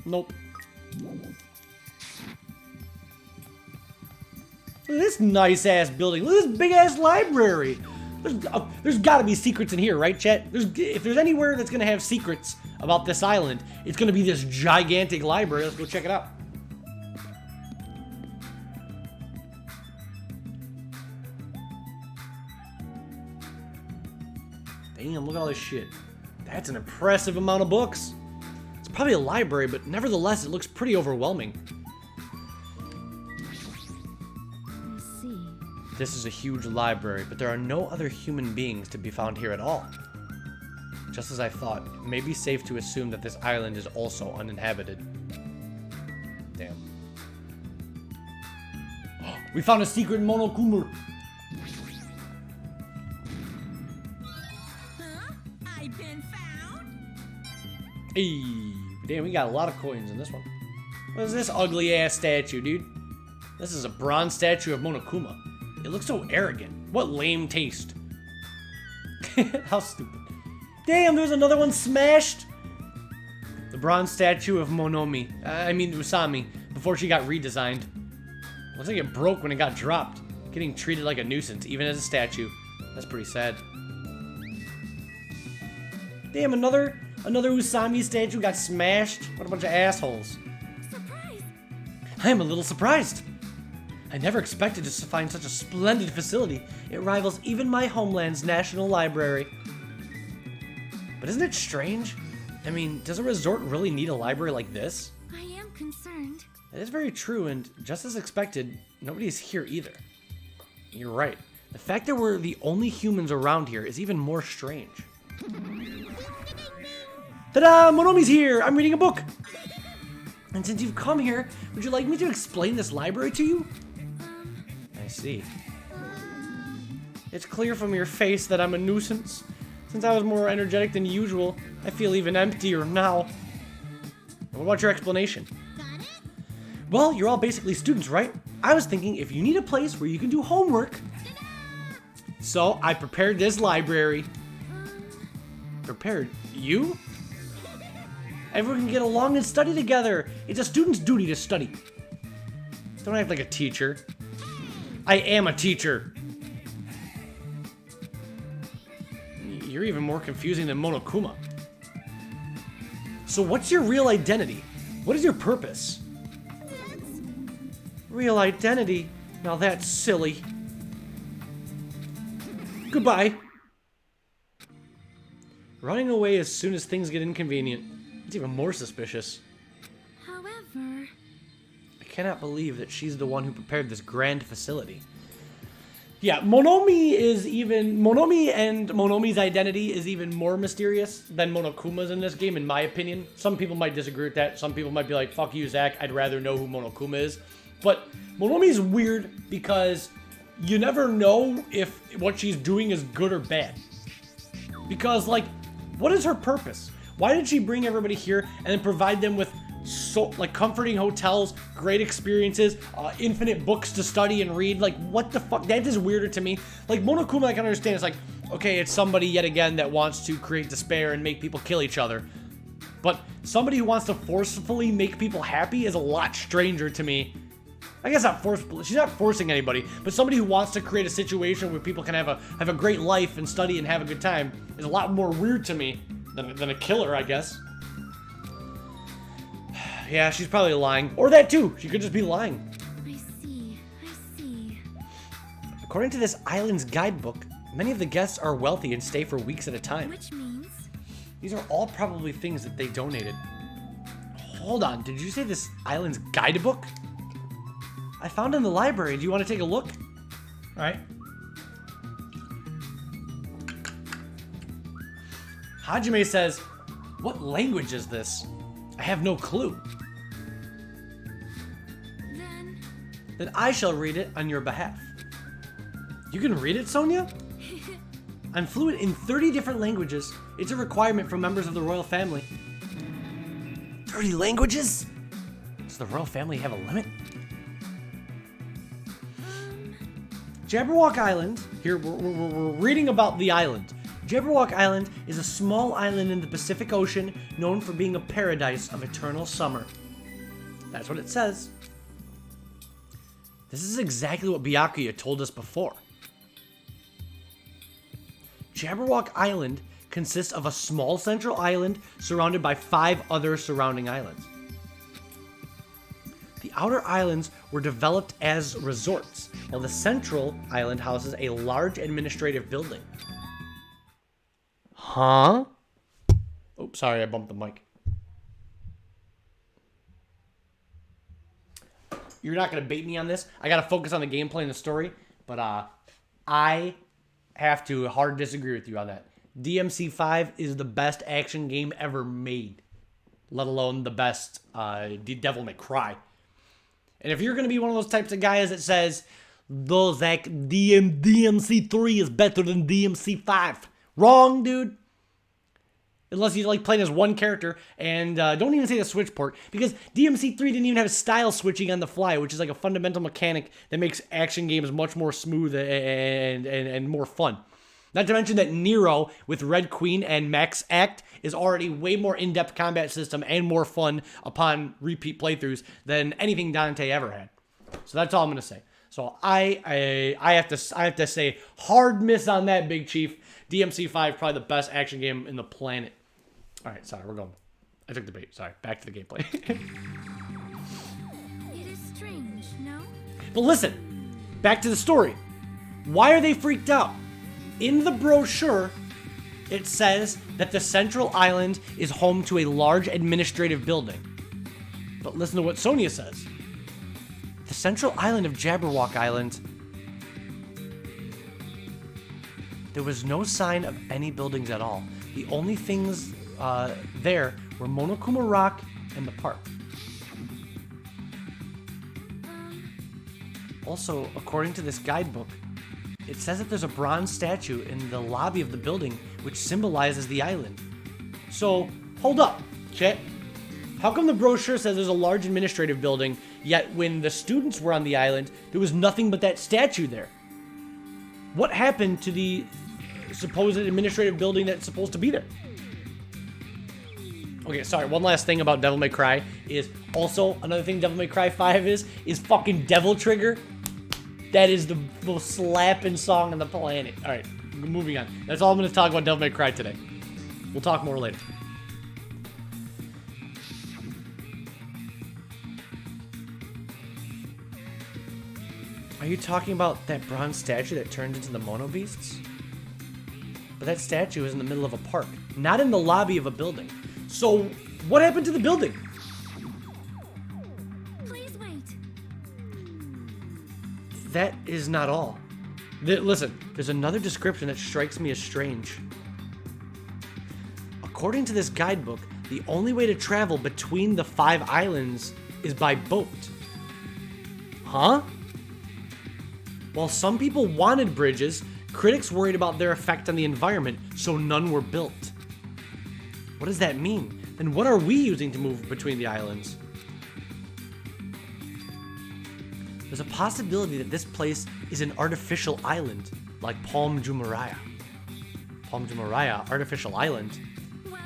[SPEAKER 1] Nope. Look at this nice ass building. Look at this big ass library. There's got to be secrets in here, right, Chet? If there's anywhere that's gonna have secrets about this island, it's gonna be this gigantic library. Let's go check it out. Damn, look at all this shit. That's an impressive amount of books. It's probably a library, but nevertheless, it looks pretty overwhelming.
[SPEAKER 3] I see.
[SPEAKER 1] This is a huge library, but there are no other human beings to be found here at all. Just as I thought, it may be safe to assume that this island is also uninhabited. Damn. We found a secret Monokuma.
[SPEAKER 3] I've been found.
[SPEAKER 1] Hey, damn, we got a lot of coins in this one. What is this ugly ass statue, dude? This is a bronze statue of Monokuma. It looks so arrogant. What lame taste. How stupid. Damn, there's another one smashed. The bronze statue of Usami, before she got redesigned. Looks like it broke when it got dropped. Getting treated like a nuisance, even as a statue. That's pretty sad. Damn, another Usami statue got smashed. What a bunch of assholes.
[SPEAKER 3] Surprise!
[SPEAKER 1] I am a little surprised. I never expected to find such a splendid facility. It rivals even my homeland's National Library. But isn't it strange? I mean, does a resort really need a library like this?
[SPEAKER 3] I am concerned.
[SPEAKER 1] That is very true, and just as expected, nobody's here either. You're right. The fact that we're the only humans around here is even more strange. Ta-da! Monomi's here! I'm reading a book! And since you've come here, would you like me to explain this library to you? I see. It's clear from your face that I'm a nuisance. Since I was more energetic than usual, I feel even emptier now. What about your explanation? Well, you're all basically students, right? I was thinking if you need a place where you can do homework. So I prepared this library. Prepared you? Everyone can get along and study together. It's a student's duty to study. Don't act like a teacher. I am a teacher. You're even more confusing than Monokuma. So what's your real identity? What is your purpose? Real identity? Now that's silly. Goodbye. Running away as soon as things get inconvenient. It's even more suspicious.
[SPEAKER 3] However...
[SPEAKER 1] I cannot believe that she's the one who prepared this grand facility. Yeah, Monomi and Monomi's identity is even more mysterious than Monokuma's in this game, in my opinion. Some people might disagree with that. Some people might be like, fuck you, Zach, I'd rather know who Monokuma is. But Monomi's weird because you never know if what she's doing is good or bad. Because, like, what is her purpose? Why did she bring everybody here and then provide them with comforting hotels, great experiences, infinite books to study and read? Like, what the fuck? That is weirder to me. Like, Monokuma, I can understand. It's like, okay, it's somebody yet again that wants to create despair and make people kill each other. But somebody who wants to forcefully make people happy is a lot stranger to me. I guess not forceful. She's not forcing anybody, but somebody who wants to create a situation where people can have a great life and study and have a good time is a lot more weird to me than a killer, I guess. Yeah, she's probably lying. Or that too. She could just be lying.
[SPEAKER 3] I see.
[SPEAKER 1] According to this island's guidebook, many of the guests are wealthy and stay for weeks at a time.
[SPEAKER 3] Which means...
[SPEAKER 1] These are all probably things that they donated. Hold on, did you say this island's guidebook? I found it in the library. Do you want to take a look? All right. Hajime says, what language is this? I have no clue. Then I shall read it on your behalf. You can read it, Sonia? I'm fluent in 30 different languages. It's a requirement for members of the royal family. 30 languages? Does the royal family have a limit? Jabberwock Island, here we're reading about the island. Jabberwock Island is a small island in the Pacific Ocean known for being a paradise of eternal summer. That's what it says. This is exactly what Byakuya told us before. Jabberwock Island consists of a small central island surrounded by 5 other surrounding islands. The outer islands were developed as resorts, while the central island houses a large administrative building. Huh? Oh, sorry, I bumped the mic. You're not going to bait me on this. I got to focus on the gameplay and the story, but I have to hard disagree with you on that. DMC5 is the best action game ever made, let alone the best Devil May Cry. And if you're going to be one of those types of guys that says, though, Zach, DMC3 is better than DMC5. Wrong, dude. Unless you like playing as one character, and don't even say the switch port, because DMC3 didn't even have style switching on the fly, which is like a fundamental mechanic that makes action games much more smooth and more fun. Not to mention that Nero with Red Queen and Max Act is already way more in-depth combat system and more fun upon repeat playthroughs than anything Dante ever had. So that's all I'm gonna say. So I have to say hard miss on that, Big Chief. DMC5 probably the best action game in the planet. All right, sorry, we're going. I took the bait. Sorry, back to the gameplay.
[SPEAKER 3] It is strange, no?
[SPEAKER 1] But listen, back to the story. Why are they freaked out? In the brochure, it says that the central island is home to a large administrative building. But listen to what Sonia says. The central island of Jabberwock Island, there was no sign of any buildings at all. The only things there were Monokuma Rock and the park. Also, according to this guidebook, it says that there's a bronze statue in the lobby of the building which symbolizes the island. So, hold up, chat. How come the brochure says there's a large administrative building, yet when the students were on the island, there was nothing but that statue there? What happened to the supposed administrative building that's supposed to be there? Okay, sorry, one last thing about Devil May Cry is also another thing Devil May Cry 5 is fucking Devil Trigger. That is the most slapping song on the planet. All right, moving on. That's all I'm going to talk about Devil May Cry today. We'll talk more later. Are you talking about that bronze statue that turned into the Mono Beasts? But that statue is in the middle of a park, not in the lobby of a building. So, what happened to the building?
[SPEAKER 3] Please wait.
[SPEAKER 1] That is not all. Listen, there's another description that strikes me as strange. According to this guidebook, the only way to travel between the 5 islands is by boat. Huh? While some people wanted bridges, critics worried about their effect on the environment, so none were built. What does that mean? Then what are we using to move between the islands? There's a possibility that this place is an artificial island, like Palm Jumeirah. Palm Jumeirah, artificial island.
[SPEAKER 3] Well,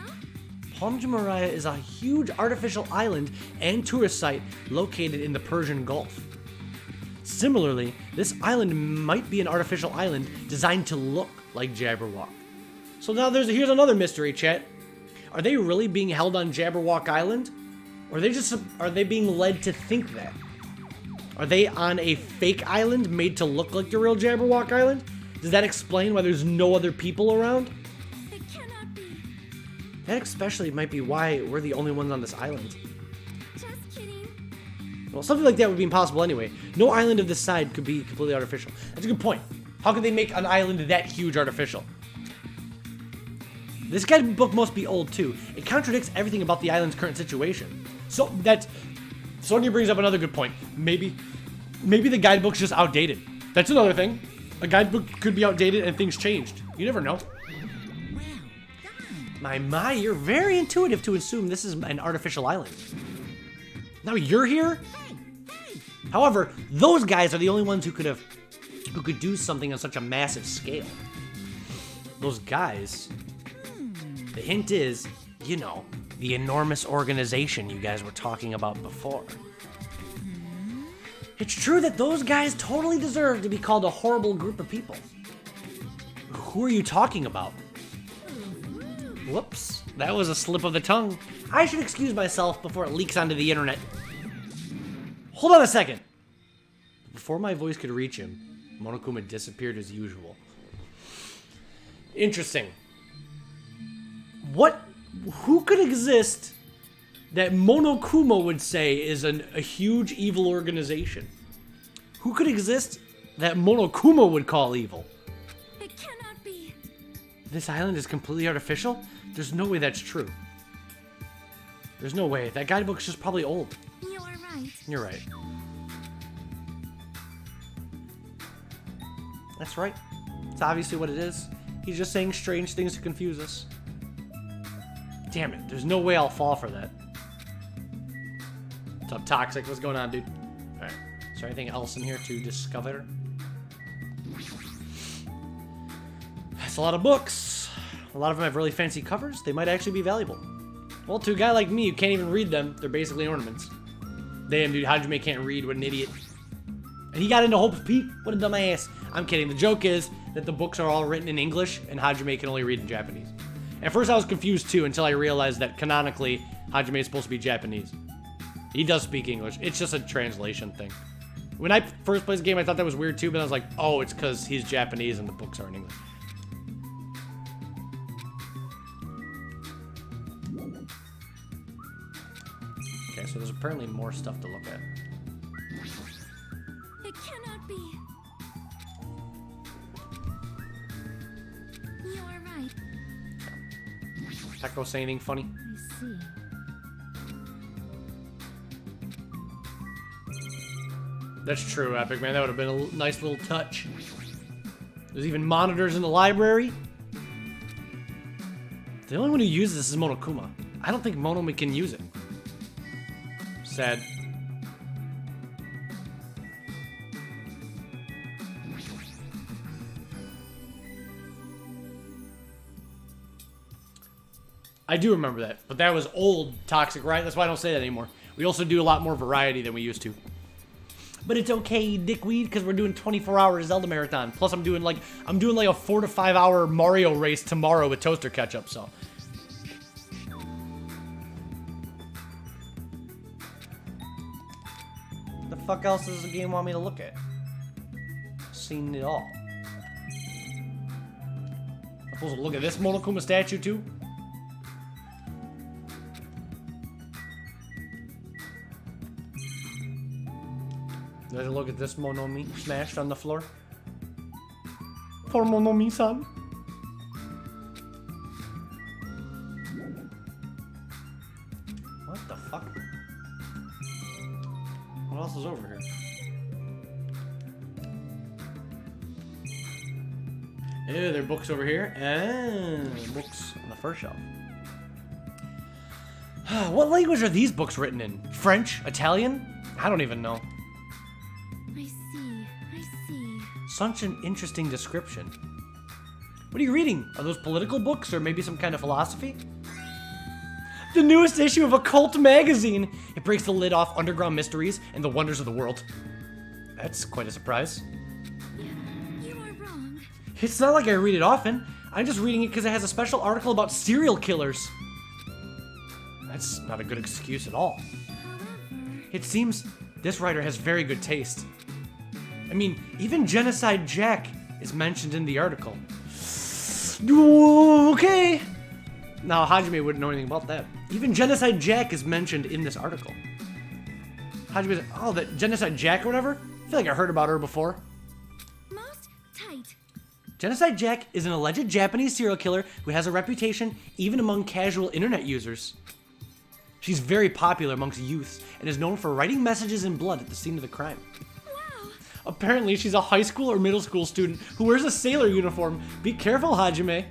[SPEAKER 1] Palm Jumeirah is a huge artificial island and tourist site located in the Persian Gulf. Similarly, this island might be an artificial island designed to look like Jabberwock. So now here's another mystery, chat. Are they really being held on Jabberwock Island? Or are they being led to think that? Are they on a fake island made to look like the real Jabberwock Island? Does that explain why there's no other people around?
[SPEAKER 3] it cannot be.
[SPEAKER 1] That especially might be why we're the only ones on this island.
[SPEAKER 3] Just kidding.
[SPEAKER 1] Well, something like that would be impossible anyway. No island of this side could be completely artificial. That's a good point. How could they make an island that huge artificial? This guidebook must be old too. It contradicts everything about the island's current situation. So Sonia brings up another good point. Maybe the guidebook's just outdated. That's another thing. A guidebook could be outdated and things changed. You never know. My, you're very intuitive to assume this is an artificial island. Now you're here? However, those guys are the only ones who could do something on such a massive scale. Those guys. The hint is, you know, the enormous organization you guys were talking about before. It's true that those guys totally deserve to be called a horrible group of people. Who are you talking about? Whoops, that was a slip of the tongue. I should excuse myself before it leaks onto the internet. Hold on a second. Before my voice could reach him, Monokuma disappeared as usual. Interesting. Who could exist that Monokuma would say is a huge evil organization? Who could exist that Monokuma would call evil?
[SPEAKER 3] It cannot be.
[SPEAKER 1] This island is completely artificial? There's no way that's true. There's no way. That guidebook's just probably old.
[SPEAKER 3] You are right.
[SPEAKER 1] You're right. That's right. It's obviously what it is. He's just saying strange things to confuse us. Damn it, there's no way I'll fall for that. What's up, Toxic? What's going on, dude? Alright. Is there anything else in here to discover? That's a lot of books. A lot of them have really fancy covers. They might actually be valuable. Well, to a guy like me, you can't even read them. They're basically ornaments. Damn, dude, Hajime can't read. What an idiot. And he got into Hope's Peak. What a dumbass. I'm kidding. The joke is that the books are all written in English, and Hajime can only read in Japanese. At first, I was confused, too, until I realized that canonically, Hajime is supposed to be Japanese. He does speak English. It's just a translation thing. When I first played the game, I thought that was weird, too, but I was like, oh, it's because he's Japanese and the books are in English. Okay, so there's apparently more stuff to look at.
[SPEAKER 3] It cannot be. You are right.
[SPEAKER 1] Echo say anything funny?
[SPEAKER 3] I see.
[SPEAKER 1] That's true, Epic, man. That would have been a nice little touch. There's even monitors in the library. The only one who uses this is Monokuma. I don't think Monome can use it. Sad. I do remember that, but that was old Toxic, right? That's why I don't say that anymore. We also do a lot more variety than we used to. But it's okay, dickweed, because we're doing 24-hour Zelda marathon. Plus, I'm doing like a 4 to 5 hour Mario race tomorrow with Toaster Ketchup. So, what the fuck else does the game want me to look at? Seen it all. I'm supposed to look at this Monokuma statue too? Did I look at this Monomi smashed on the floor? Poor Monomi-san. What the fuck? What else is over here? Yeah, there are books over here. And books on the first shelf. What language are these books written in? French? Italian? I don't even know.
[SPEAKER 3] I see.
[SPEAKER 1] Such an interesting description. What are you reading? Are those political books or maybe some kind of philosophy? The newest issue of Occult magazine. It breaks the lid off underground mysteries and the wonders of the world. That's quite a surprise.
[SPEAKER 3] You are wrong.
[SPEAKER 1] It's not like I read it often. I'm just reading it because it has a special article about serial killers. That's not a good excuse at all.
[SPEAKER 3] However,
[SPEAKER 1] It seems this writer has very good taste. I mean, even Genocide Jack is mentioned in the article. Okay. Now, Hajime wouldn't know anything about that. Even Genocide Jack is mentioned in this article. Hajime's like, oh, that Genocide Jack or whatever? I feel like I heard about her before.
[SPEAKER 3] most tight.
[SPEAKER 1] Genocide Jack is an alleged Japanese serial killer who has a reputation even among casual internet users. She's very popular amongst youths and is known for writing messages in blood at the scene of the crime.
[SPEAKER 3] Wow.
[SPEAKER 1] Apparently, she's a high school or middle school student who wears a sailor uniform. Be careful, Hajime.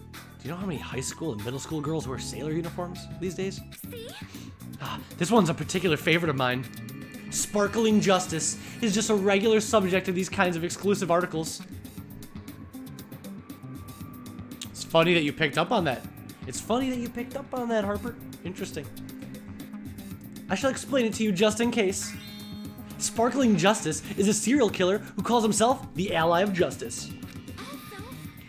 [SPEAKER 1] Do you know how many high school and middle school girls wear sailor uniforms these days?
[SPEAKER 3] See?
[SPEAKER 1] This one's a particular favorite of mine. Sparkling Justice is just a regular subject of these kinds of exclusive articles. It's funny that you picked up on that. It's funny that you picked up on that, Harper. Interesting. I shall explain it to you just in case. Sparkling Justice is a serial killer who calls himself the Ally of Justice.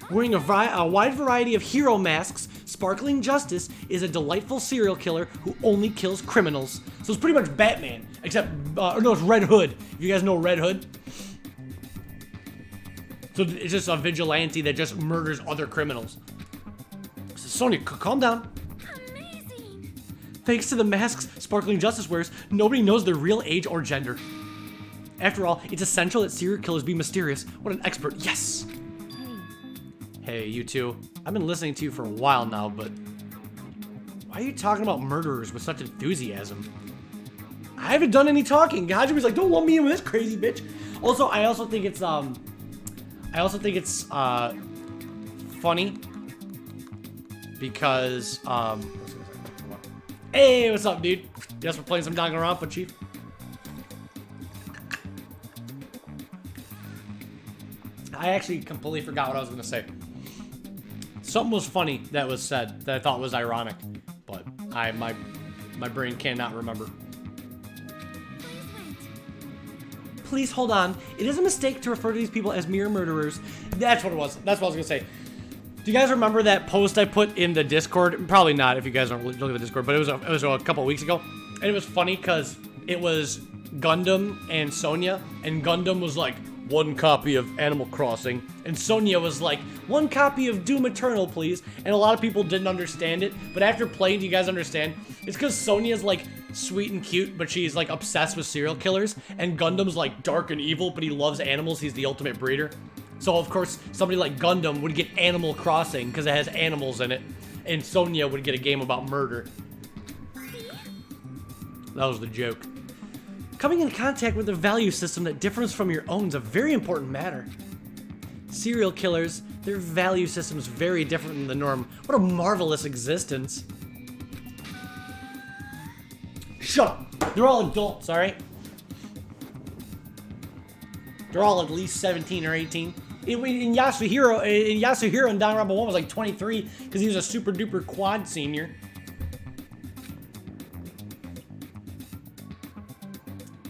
[SPEAKER 1] Wearing a wide variety of hero masks, Sparkling Justice is a delightful serial killer who only kills criminals. So it's pretty much Batman, except, no, it's Red Hood. If you guys know Red Hood. So it's just a vigilante that just murders other criminals. So Sonya, calm down.
[SPEAKER 3] Amazing.
[SPEAKER 1] Thanks to the masks Sparkling Justice wears, nobody knows their real age or gender. After all, it's essential that serial killers be mysterious. What an expert, yes! Hey, you two. I've been listening to you for a while now, but why are you talking about murderers with such enthusiasm? I haven't done any talking. Hajime's like, don't lump me in with this crazy bitch. Also, I also think it's funny because hey, what's up, dude? Yes, we're playing some Danganronpa, Chief. I actually completely forgot what I was gonna say. Something was funny that was said that I thought was ironic, but my brain cannot remember. Please hold on. It is a mistake to refer to these people as mere murderers. That's what it was. That's what I was gonna say. Do you guys remember that post I put in the Discord? Probably not if you guys don't look at the Discord, but it was a couple weeks ago, and it was funny because it was Gundam and Sonya, and Gundam was like 1 copy of Animal Crossing, and Sonya was like 1 copy of Doom Eternal, please. And a lot of people didn't understand it, but after playing, do you guys understand? It's because Sonya's like sweet and cute, but she's like obsessed with serial killers, and Gundam's like dark and evil, but he loves animals. He's the ultimate breeder. So of course, somebody like Gundam would get Animal Crossing because it has animals in it, and Sonya would get a game about murder. That was the joke. Coming in contact with a value system that differs from your own is a very important matter. Serial killers, their value system is very different than the norm. What a marvelous existence. Shut up. They're all adults, alright? They're all at least 17 or 18. In Yasuhiro in Danganronpa 1 was like 23 because he was a super duper quad senior.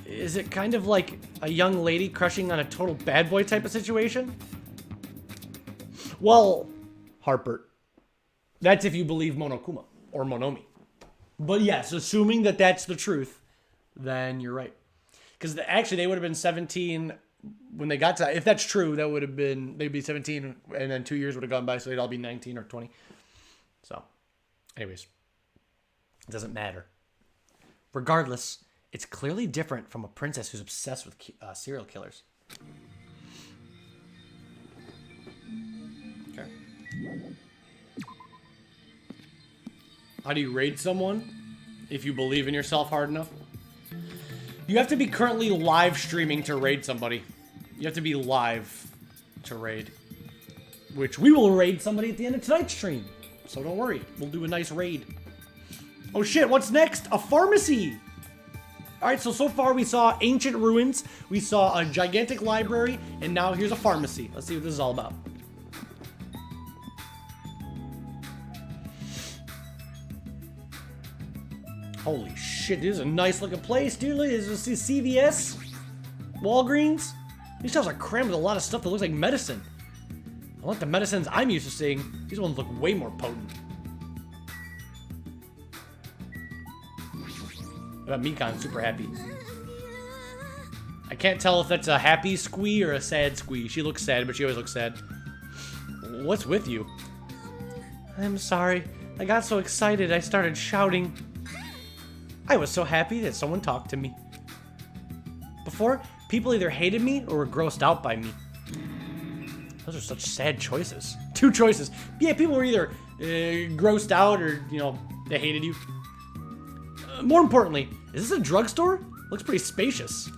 [SPEAKER 1] Is it kind of like a young lady crushing on a total bad boy type of situation? Well, Harper, that's if you believe Monokuma or Monomi. But yes, assuming that that's the truth, then you're right. Because actually they would have been 17 when they got to, if that's true, that would have been, they'd be 17 and then 2 years would have gone by, so they'd all be 19 or 20. So, anyways, it doesn't matter. Regardless, it's clearly different from a princess who's obsessed with serial killers. Okay. How do you raid someone? If you believe in yourself hard enough. You have to be currently live streaming to raid somebody. You have to be live to raid. Which we will raid somebody at the end of tonight's stream. So don't worry. We'll do a nice raid. Oh shit, what's next? A pharmacy! Alright, so far we saw ancient ruins, we saw a gigantic library, and now here's a pharmacy. Let's see what this is all about. Holy shit, this is a nice looking place, dude. Look, this is CVS, Walgreens. These shelves are crammed with a lot of stuff that looks like medicine. Unlike the medicines I'm used to seeing, these ones look way more potent. I bet Mikan's super happy. I can't tell if that's a happy squee or a sad squee. She looks sad, but she always looks sad. What's with you? I'm sorry. I got so excited I started shouting. I was so happy that someone talked to me. Before, people either hated me or were grossed out by me. Those are such sad choices. 2 choices. Yeah, people were either grossed out or, you know, they hated you. More importantly, is this a drugstore? Looks pretty spacious.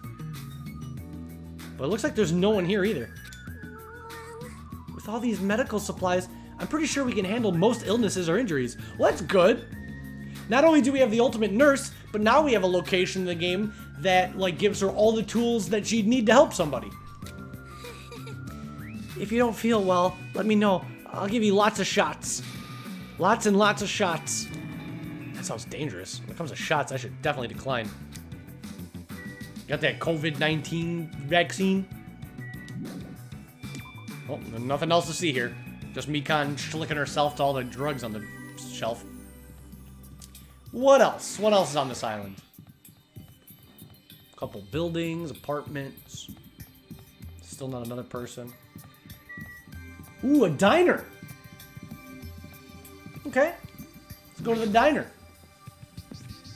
[SPEAKER 1] But it looks like there's no one here either. With all these medical supplies, I'm pretty sure we can handle most illnesses or injuries. Well, that's good. Not only do we have the ultimate nurse, but now we have a location in the game that, like, gives her all the tools that she'd need to help somebody. If you don't feel well, let me know. I'll give you lots of shots. Lots and lots of shots. That sounds dangerous. When it comes to shots, I should definitely decline. Got that COVID-19 vaccine? Oh, nothing else to see here. Just Mikan schlicking herself to all the drugs on the shelf. What else? What else is on this island? Couple buildings, apartments. Still not another person. Ooh, a diner. Okay. Let's go to the diner.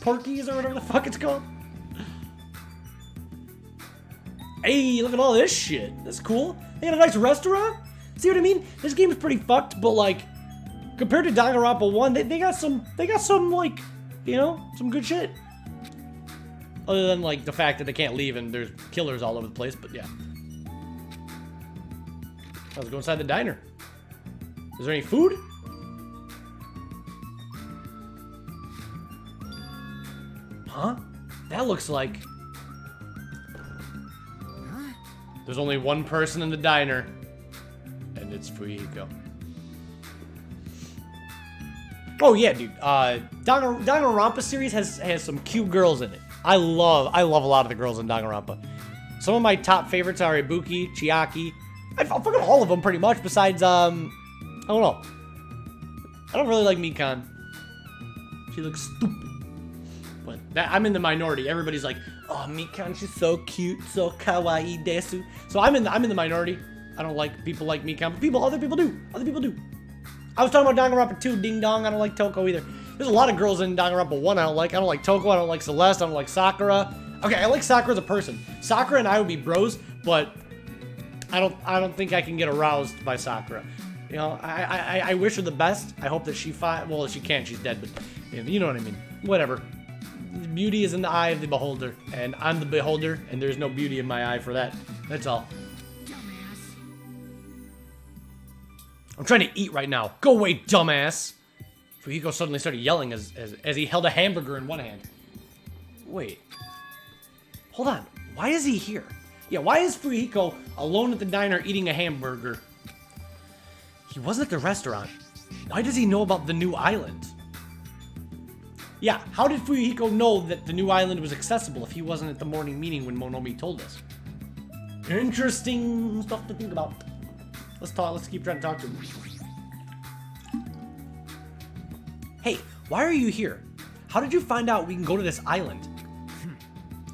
[SPEAKER 1] Porky's or whatever the fuck it's called. Hey, look at all this shit. That's cool. They got a nice restaurant. See what I mean? This game is pretty fucked, but like, compared to Danganronpa 1, they got some, like, you know, some good shit. Other than, like, the fact that they can't leave and there's killers all over the place, but yeah. Let's go inside the diner. Is there any food? Huh? That looks like... There's only one person in the diner. and it's Fuyiko. Oh yeah, dude. Danganronpa series has some cute girls in it. I love a lot of the girls in Danganronpa. Some of my top favorites are Ibuki, Chiaki. I fucking all of them pretty much. Besides, I don't know. I don't really like Mikan. She looks stupid. But I'm in the minority. Everybody's like, oh, Mikan, she's so cute, so kawaii desu. So I'm in the minority. I don't like people like Mikan, but other people do. Other people do. I was talking about Danganronpa 2, ding dong. I don't like Toko either. There's a lot of girls in Danganronpa 1 I don't like. I don't like Toko. I don't like Celeste. I don't like Sakura. Okay, I like Sakura as a person. Sakura and I would be bros, but I don't think I can get aroused by Sakura. You know, I wish her the best. I hope that she well, she can't. She's dead, but you know what I mean. Whatever. Beauty is in the eye of the beholder, and I'm the beholder, and there's no beauty in my eye for that. That's all.
[SPEAKER 2] Dumbass.
[SPEAKER 1] I'm trying to eat right now. Go away, dumbass. Fuyiko suddenly started yelling as he held a hamburger in one hand. Wait. Hold on. Why is he here? Yeah, why is Fuyiko alone at the diner eating a hamburger? He wasn't at the restaurant. Why does he know about the new island? Yeah, how did Fuyiko know that the new island was accessible if he wasn't at the morning meeting when Monomi told us? Interesting stuff to think about. Let's keep trying to talk to him. Hey, why are you here? How did you find out we can go to this island?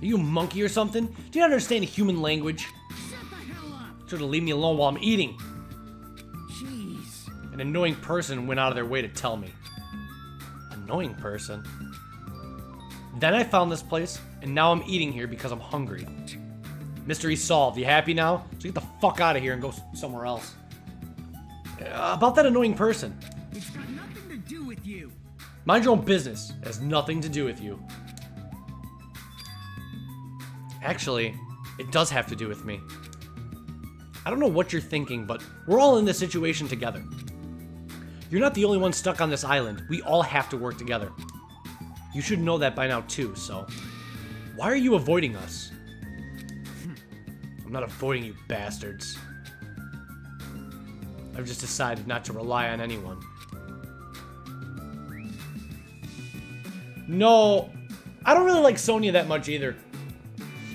[SPEAKER 1] Are you a monkey or something? Do you not understand human language?
[SPEAKER 2] Shut the hell up.
[SPEAKER 1] Sort of leave me alone while I'm eating.
[SPEAKER 2] Jeez.
[SPEAKER 1] An annoying person went out of their way to tell me. Annoying person? Then I found this place, and now I'm eating here because I'm hungry. Mystery solved. You happy now? So get the fuck out of here and go somewhere else. About that annoying person.
[SPEAKER 2] It's got nothing to do with you.
[SPEAKER 1] Mind your own business. It has nothing to do with you. Actually, it does have to do with me. I don't know what you're thinking, but we're all in this situation together. You're not the only one stuck on this island. We all have to work together. You should know that by now too, so... Why are you avoiding us? I'm not avoiding you bastards. I've just decided not to rely on anyone. No, I don't really like Sonia that much either.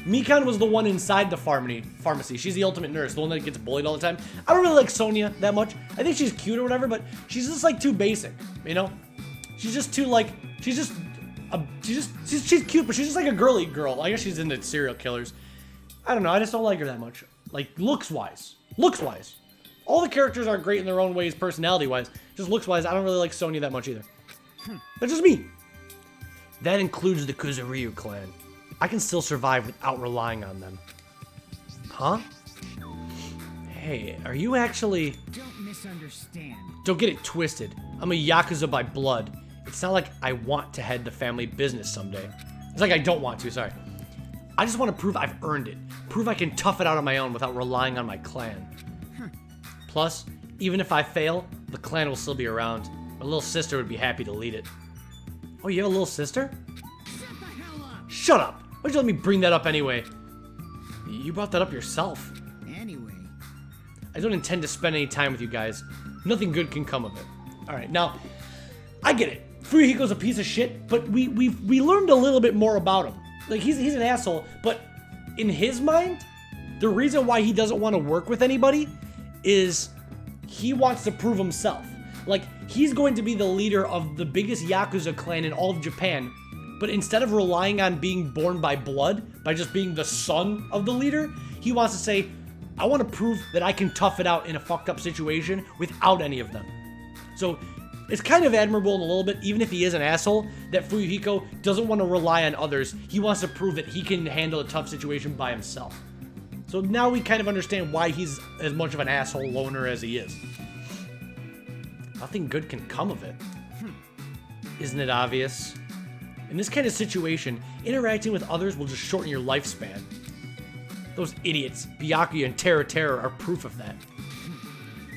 [SPEAKER 1] Mikan was the one inside the pharmacy. She's the ultimate nurse, the one that gets bullied all the time. I don't really like Sonia that much. I think she's cute or whatever, but she's just like too basic, you know? She's just too like, she's cute, but she's just like a girly girl. I guess she's into serial killers. I don't know, I just don't like her that much. Like, looks-wise. Looks-wise. All the characters are great in their own ways, personality-wise. Just looks-wise, I don't really like Sonia that much either. That's just me. That includes the Kuzuryu clan. I can still survive without relying on them. Huh? Hey, are you actually...
[SPEAKER 2] Don't misunderstand.
[SPEAKER 1] Don't get it twisted. I'm a Yakuza by blood. It's not like I want to head the family business someday. It's like I don't want to, sorry. I just want to prove I've earned it. Prove I can tough it out on my own without relying on my clan. Plus, even if I fail, the clan will still be around. My little sister would be happy to lead it. Oh, you have a little sister?
[SPEAKER 2] Shut the hell up.
[SPEAKER 1] Shut up! Why'd you let me bring that up anyway? You brought that up yourself.
[SPEAKER 2] Anyway.
[SPEAKER 1] I don't intend to spend any time with you guys. Nothing good can come of it. Alright, now, I get it. Fuyuhiko's a piece of shit, but we learned a little bit more about him. Like, he's an asshole, but in his mind, the reason why he doesn't want to work with anybody is he wants to prove himself. Like, he's going to be the leader of the biggest Yakuza clan in all of Japan, but instead of relying on being born by blood, by just being the son of the leader, he wants to say, I want to prove that I can tough it out in a fucked up situation without any of them. So, it's kind of admirable in a little bit, even if he is an asshole, that Fuyuhiko doesn't want to rely on others. He wants to prove that he can handle a tough situation by himself. So now we kind of understand why he's as much of an asshole loner as he is. Nothing good can come of it. Isn't it obvious? In this kind of situation, interacting with others will just shorten your lifespan. Those idiots, Byakuya and Terra are proof of that.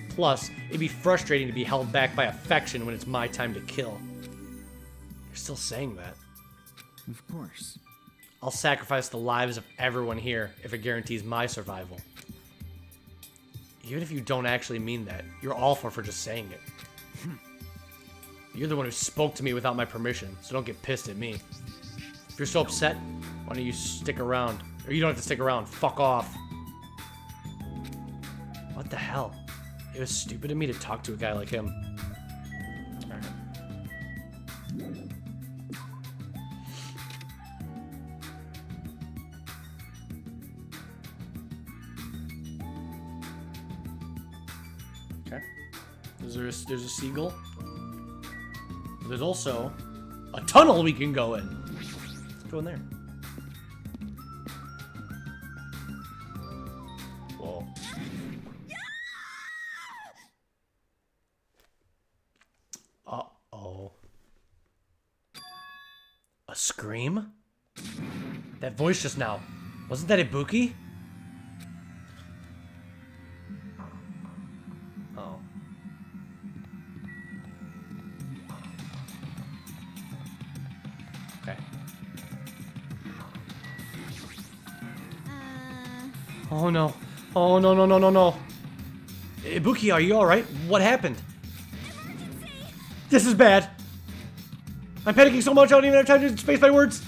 [SPEAKER 1] Plus, it'd be frustrating to be held back by affection when it's my time to kill. You're still saying that.
[SPEAKER 2] Of course.
[SPEAKER 1] I'll sacrifice the lives of everyone here if it guarantees my survival. Even if you don't actually mean that, you're awful for just saying it. You're the one who spoke to me without my permission, so don't get pissed at me. If you're so upset, why don't you stick around? Or you don't have to stick around. Fuck off. What the hell? It was stupid of me to talk to a guy like him. Alright. Okay. There's a seagull. There's also a tunnel we can go in. Let's go in there. Whoa. Uh-oh. A scream? That voice just now. Wasn't that Ibuki? Oh. Okay. Oh no. Oh no no no no no. Ibuki, are you alright? What happened?
[SPEAKER 3] Emergency!
[SPEAKER 1] This is bad. I'm panicking so much I don't even have time to space my words.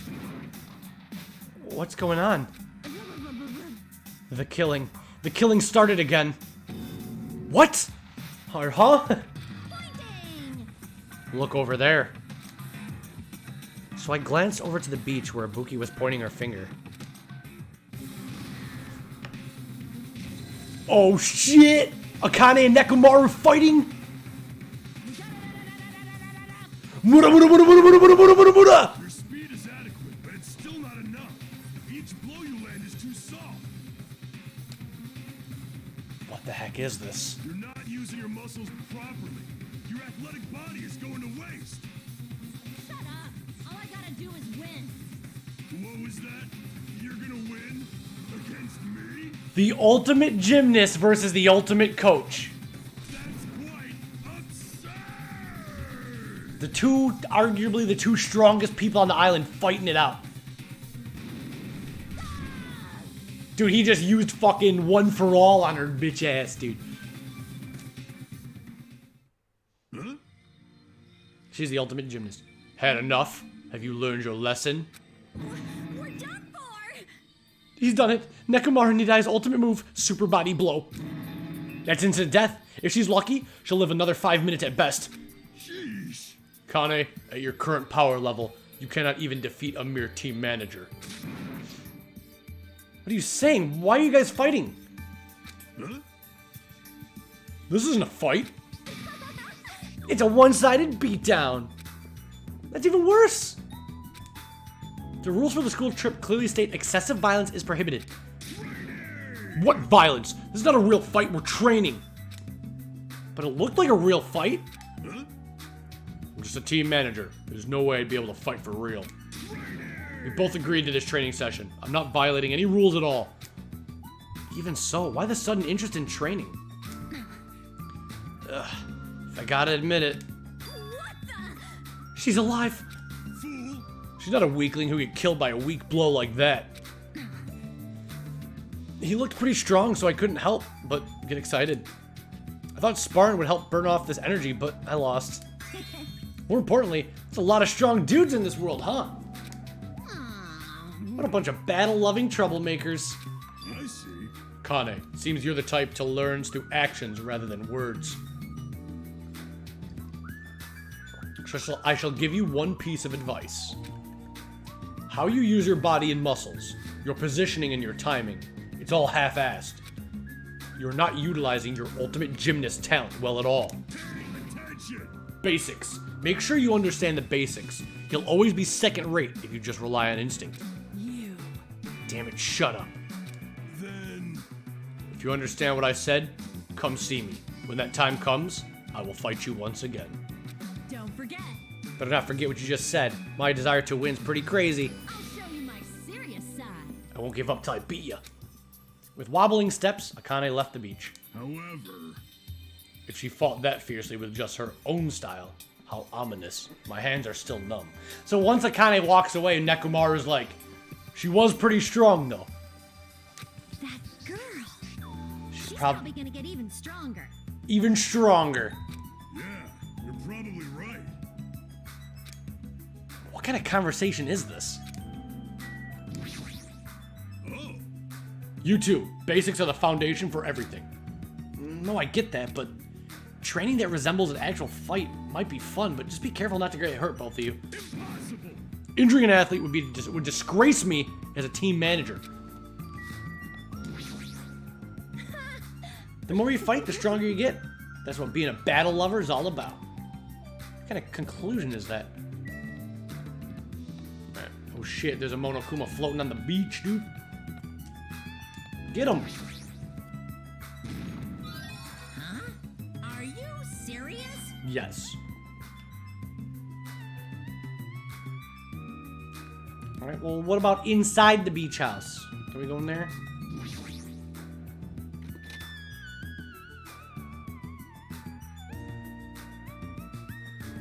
[SPEAKER 1] What's going on? The killing. The killing started again. What? Or huh?
[SPEAKER 3] Pointing!
[SPEAKER 1] Look over there. So I glanced over to the beach where Ibuki was pointing her finger. Oh shit! Akane and Nekomaru fighting? Mura mura mura mura mura mura mura mura mura!
[SPEAKER 5] Your speed is adequate, but it's still not enough. Each blow you land is too soft.
[SPEAKER 1] What the heck is this?
[SPEAKER 5] You're not using your muscles properly. Your athletic body is going to waste.
[SPEAKER 3] Shut up! All I gotta do is win.
[SPEAKER 5] What was that? You're gonna win? Against me?
[SPEAKER 1] The ultimate gymnast versus the ultimate coach.
[SPEAKER 5] That's quite absurd!
[SPEAKER 1] Arguably the two strongest people on the island fighting it out. Dude, he just used fucking one for all on her bitch ass, dude.
[SPEAKER 5] Huh?
[SPEAKER 1] She's the ultimate gymnast. Had enough? Have you learned your lesson?
[SPEAKER 3] We're done for!
[SPEAKER 1] He's done it. Nekomaru Nidai's ultimate move, super body blow. That's instant death. If she's lucky, she'll live another 5 minutes at best.
[SPEAKER 5] Sheesh.
[SPEAKER 1] Kane, at your current power level, you cannot even defeat a mere team manager. What are you saying? Why are you guys fighting?
[SPEAKER 5] Huh?
[SPEAKER 1] This isn't a fight. It's a one-sided beatdown. That's even worse. The rules for the school trip clearly state excessive violence is prohibited. What violence? This is not a real fight, we're training. But it looked like a real fight.
[SPEAKER 5] Huh?
[SPEAKER 1] I'm just a team manager. There's no way I'd be able to fight for real. We both agreed to this training session. I'm not violating any rules at all. Even so, why the sudden interest in training? Ugh, if I gotta admit it.
[SPEAKER 3] What the?
[SPEAKER 1] She's alive.
[SPEAKER 5] Fool!
[SPEAKER 1] She's not a weakling who get killed by a weak blow like that. He looked pretty strong, so I couldn't help but get excited. I thought sparring would help burn off this energy, but I lost. More importantly, there's a lot of strong dudes in this world, huh? What a bunch of battle-loving troublemakers.
[SPEAKER 5] I see.
[SPEAKER 1] Kane, seems you're the type to learn through actions rather than words. I shall give you one piece of advice. How you use your body and muscles, your positioning and your timing, it's all half-assed. You're not utilizing your ultimate gymnast talent well at all.
[SPEAKER 5] Attention!
[SPEAKER 1] Basics. Make sure you understand the basics. You'll always be second-rate if you just rely on instinct.
[SPEAKER 6] You.
[SPEAKER 1] Damn it, shut up.
[SPEAKER 5] Then...
[SPEAKER 1] If you understand what I said, come see me. When that time comes, I will fight you once again.
[SPEAKER 3] Don't forget,
[SPEAKER 1] Better not forget what you just said. My desire to win's pretty crazy.
[SPEAKER 3] I'll show you my serious side.
[SPEAKER 1] I won't give up till I beat ya. With wobbling steps, Akane left the beach.
[SPEAKER 5] However...
[SPEAKER 1] If she fought that fiercely with just her own style, how ominous. My hands are still numb. So once Akane walks away, Nekomaru's like, she was pretty strong though.
[SPEAKER 3] That girl. She She's probably gonna get even stronger.
[SPEAKER 1] Even stronger.
[SPEAKER 5] Yeah, you're probably right.
[SPEAKER 1] What kind of conversation is this?
[SPEAKER 5] Oh,
[SPEAKER 1] You too. Basics are the foundation for everything. No, I get that, but training that resembles an actual fight might be fun, but just be careful not to get hurt, both of you.
[SPEAKER 5] impossible.
[SPEAKER 1] Injuring an athlete would disgrace me as a team manager. The more you fight, the stronger you get. That's what being a battle lover is all about. What kind of conclusion is that? Alright. Oh shit, there's a Monokuma floating on the beach, dude. Get him!
[SPEAKER 3] Huh? Are you serious?
[SPEAKER 1] Yes. Alright, well, what about inside the beach house? Can we go in there?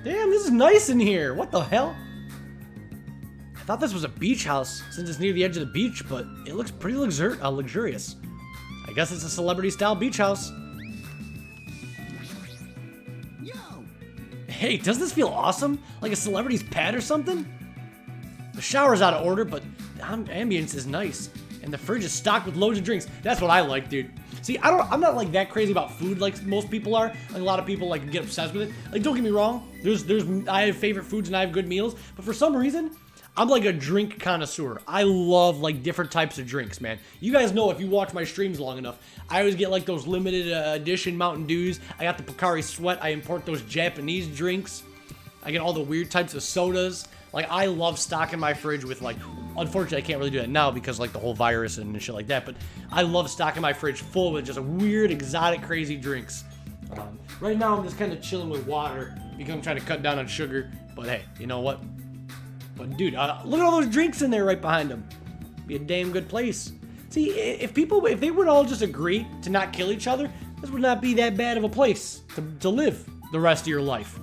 [SPEAKER 1] Damn, this is nice in here. What the hell? I thought this was a beach house since it's near the edge of the beach, but it looks pretty luxurious. I guess it's a celebrity-style beach house.
[SPEAKER 2] Yo!
[SPEAKER 1] Hey, doesn't this feel awesome? Like a celebrity's pad or something? The shower's out of order, but the ambience is nice. And the fridge is stocked with loads of drinks. That's what I like, dude. See, I'm not like that crazy about food like most people are. Like a lot of people like get obsessed with it. Like, don't get me wrong. I have favorite foods and I have good meals. But for some reason, I'm like a drink connoisseur. I love like different types of drinks, man. You guys know if you watch my streams long enough, I always get like those limited edition Mountain Dews. I got the Pocari Sweat. I import those Japanese drinks. I get all the weird types of sodas. Like, I love stocking my fridge with, like, unfortunately, I can't really do that now because, like, the whole virus and shit like that, but I love stocking my fridge full with just weird, exotic, crazy drinks. Right now, I'm just kind of chilling with water because I'm trying to cut down on sugar, but hey, you know what? But, dude, look at all those drinks in there right behind them. Be a damn good place. See, if they would all just agree to not kill each other, this would not be that bad of a place to live the rest of your life.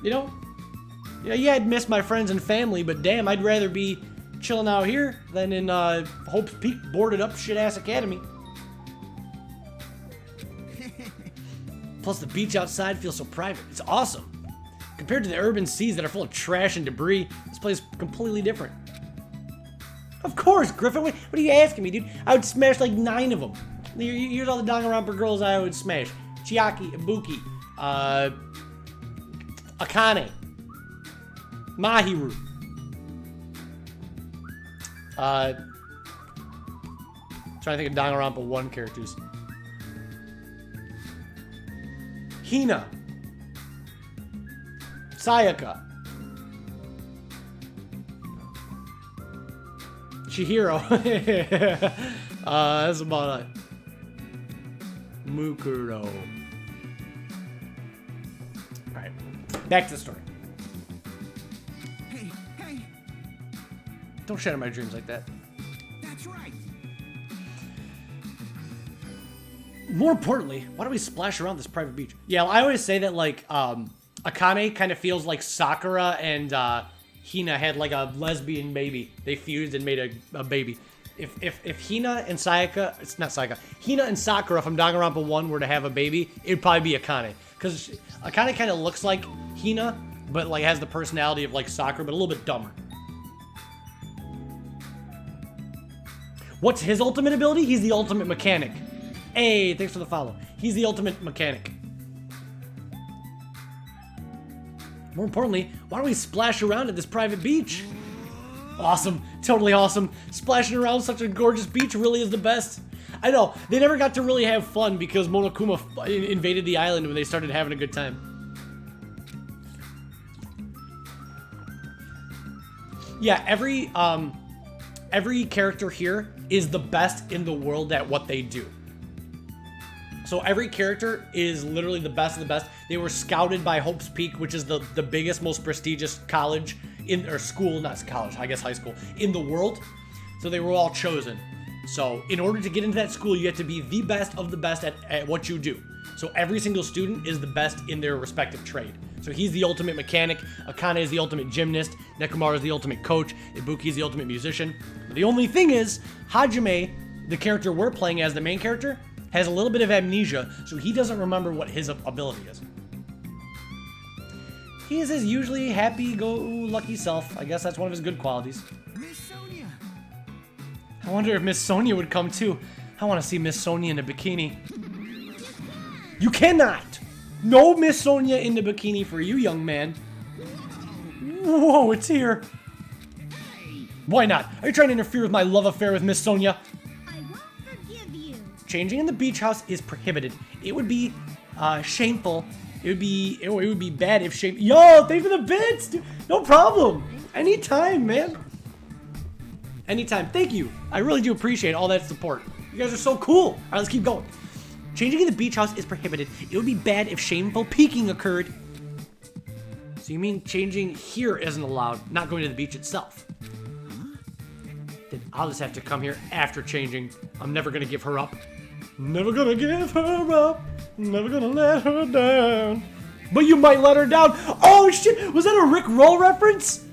[SPEAKER 1] You know? Yeah, I'd miss my friends and family, but damn, I'd rather be chilling out here than in Hope's Peak boarded up shit-ass academy. Plus, the beach outside feels so private. It's awesome. Compared to the urban seas that are full of trash and debris, this place is completely different. Of course, Griffin. What are you asking me, dude? I would smash like 9 of them. Here's all the Danganronpa girls I would smash. Chiaki, Ibuki, Akane, Mahiru. Trying to think of Danganronpa 1 characters. Hina. Sayaka. Chihiro. That's about it. Mukuro. Alright. Back to the story.
[SPEAKER 2] Hey,
[SPEAKER 1] Don't shatter my dreams like that.
[SPEAKER 2] that's right.
[SPEAKER 1] More importantly, why don't we splash around this private beach? Yeah, I always say that, like, Akane kind of feels like Sakura and Hina had, like, a lesbian baby. They fused and made a baby. If Hina and Sayaka, it's not Sayaka, Hina and Sakura from Danganronpa 1 were to have a baby, it'd probably be Akane. Because Akane kind of looks like Hina, but, like, has the personality of, like, Sakura, but a little bit dumber. What's his ultimate ability? He's the ultimate mechanic. Hey, thanks for the follow. He's the ultimate mechanic. More importantly, why don't we splash around at this private beach? Awesome. Totally awesome. Splashing around such a gorgeous beach really is the best. I know, they never got to really have fun because Monokuma invaded the island when they started having a good time. Yeah, every character here is the best in the world at what they do. So every character is literally the best of the best. They were scouted by Hope's Peak, which is the biggest, most prestigious college or school, not college, I guess high school, in the world. So they were all chosen. So in order to get into that school, you have to be the best of the best at what you do. So every single student is the best in their respective trade. So he's the ultimate mechanic, Akane is the ultimate gymnast, Nekomaru is the ultimate coach, Ibuki is the ultimate musician. But the only thing is, Hajime, the character we're playing as the main character, has a little bit of amnesia, so he doesn't remember what his ability is. He is his usually happy-go-lucky self. I guess that's one of his good qualities.
[SPEAKER 2] Miss Sonia!
[SPEAKER 1] I wonder if Miss Sonia would come too. I want to see Miss Sonia in a bikini. You cannot! No Miss Sonia in the bikini for you, young man. Whoa, it's here. Why not? Are you trying to interfere with my love affair with Miss Sonia?
[SPEAKER 3] I won't forgive you.
[SPEAKER 1] Changing in the beach house is prohibited. It would be shameful. It would be bad if shame. Yo, thanks for the bits, dude. No problem. Anytime, man. Anytime. Thank you. I really do appreciate all that support. You guys are so cool. All right, let's keep going. Changing in the beach house is prohibited. It would be bad if shameful peeking occurred. So you mean changing here isn't allowed, not going to the beach itself? Then I'll just have to come here after changing. I'm never gonna give her up. Never gonna give her up. Never gonna let her down. But you might let her down. Oh shit, was that a Rick Roll reference?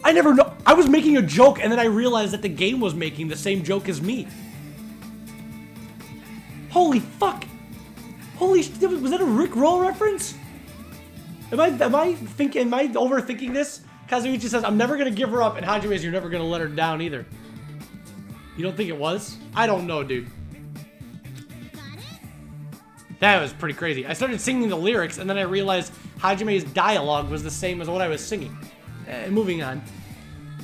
[SPEAKER 1] I never know. I was making a joke and then I realized that the game was making the same joke as me. Holy fuck. Holy shit, was that a Rick Roll reference? Am I overthinking this? Kazuichi says, I'm never gonna give her up, and Hajime says, you're never gonna let her down either. You don't think it was? I don't know, dude. That was pretty crazy. I started singing the lyrics, and then I realized Hajime's dialogue was the same as what I was singing. Moving on.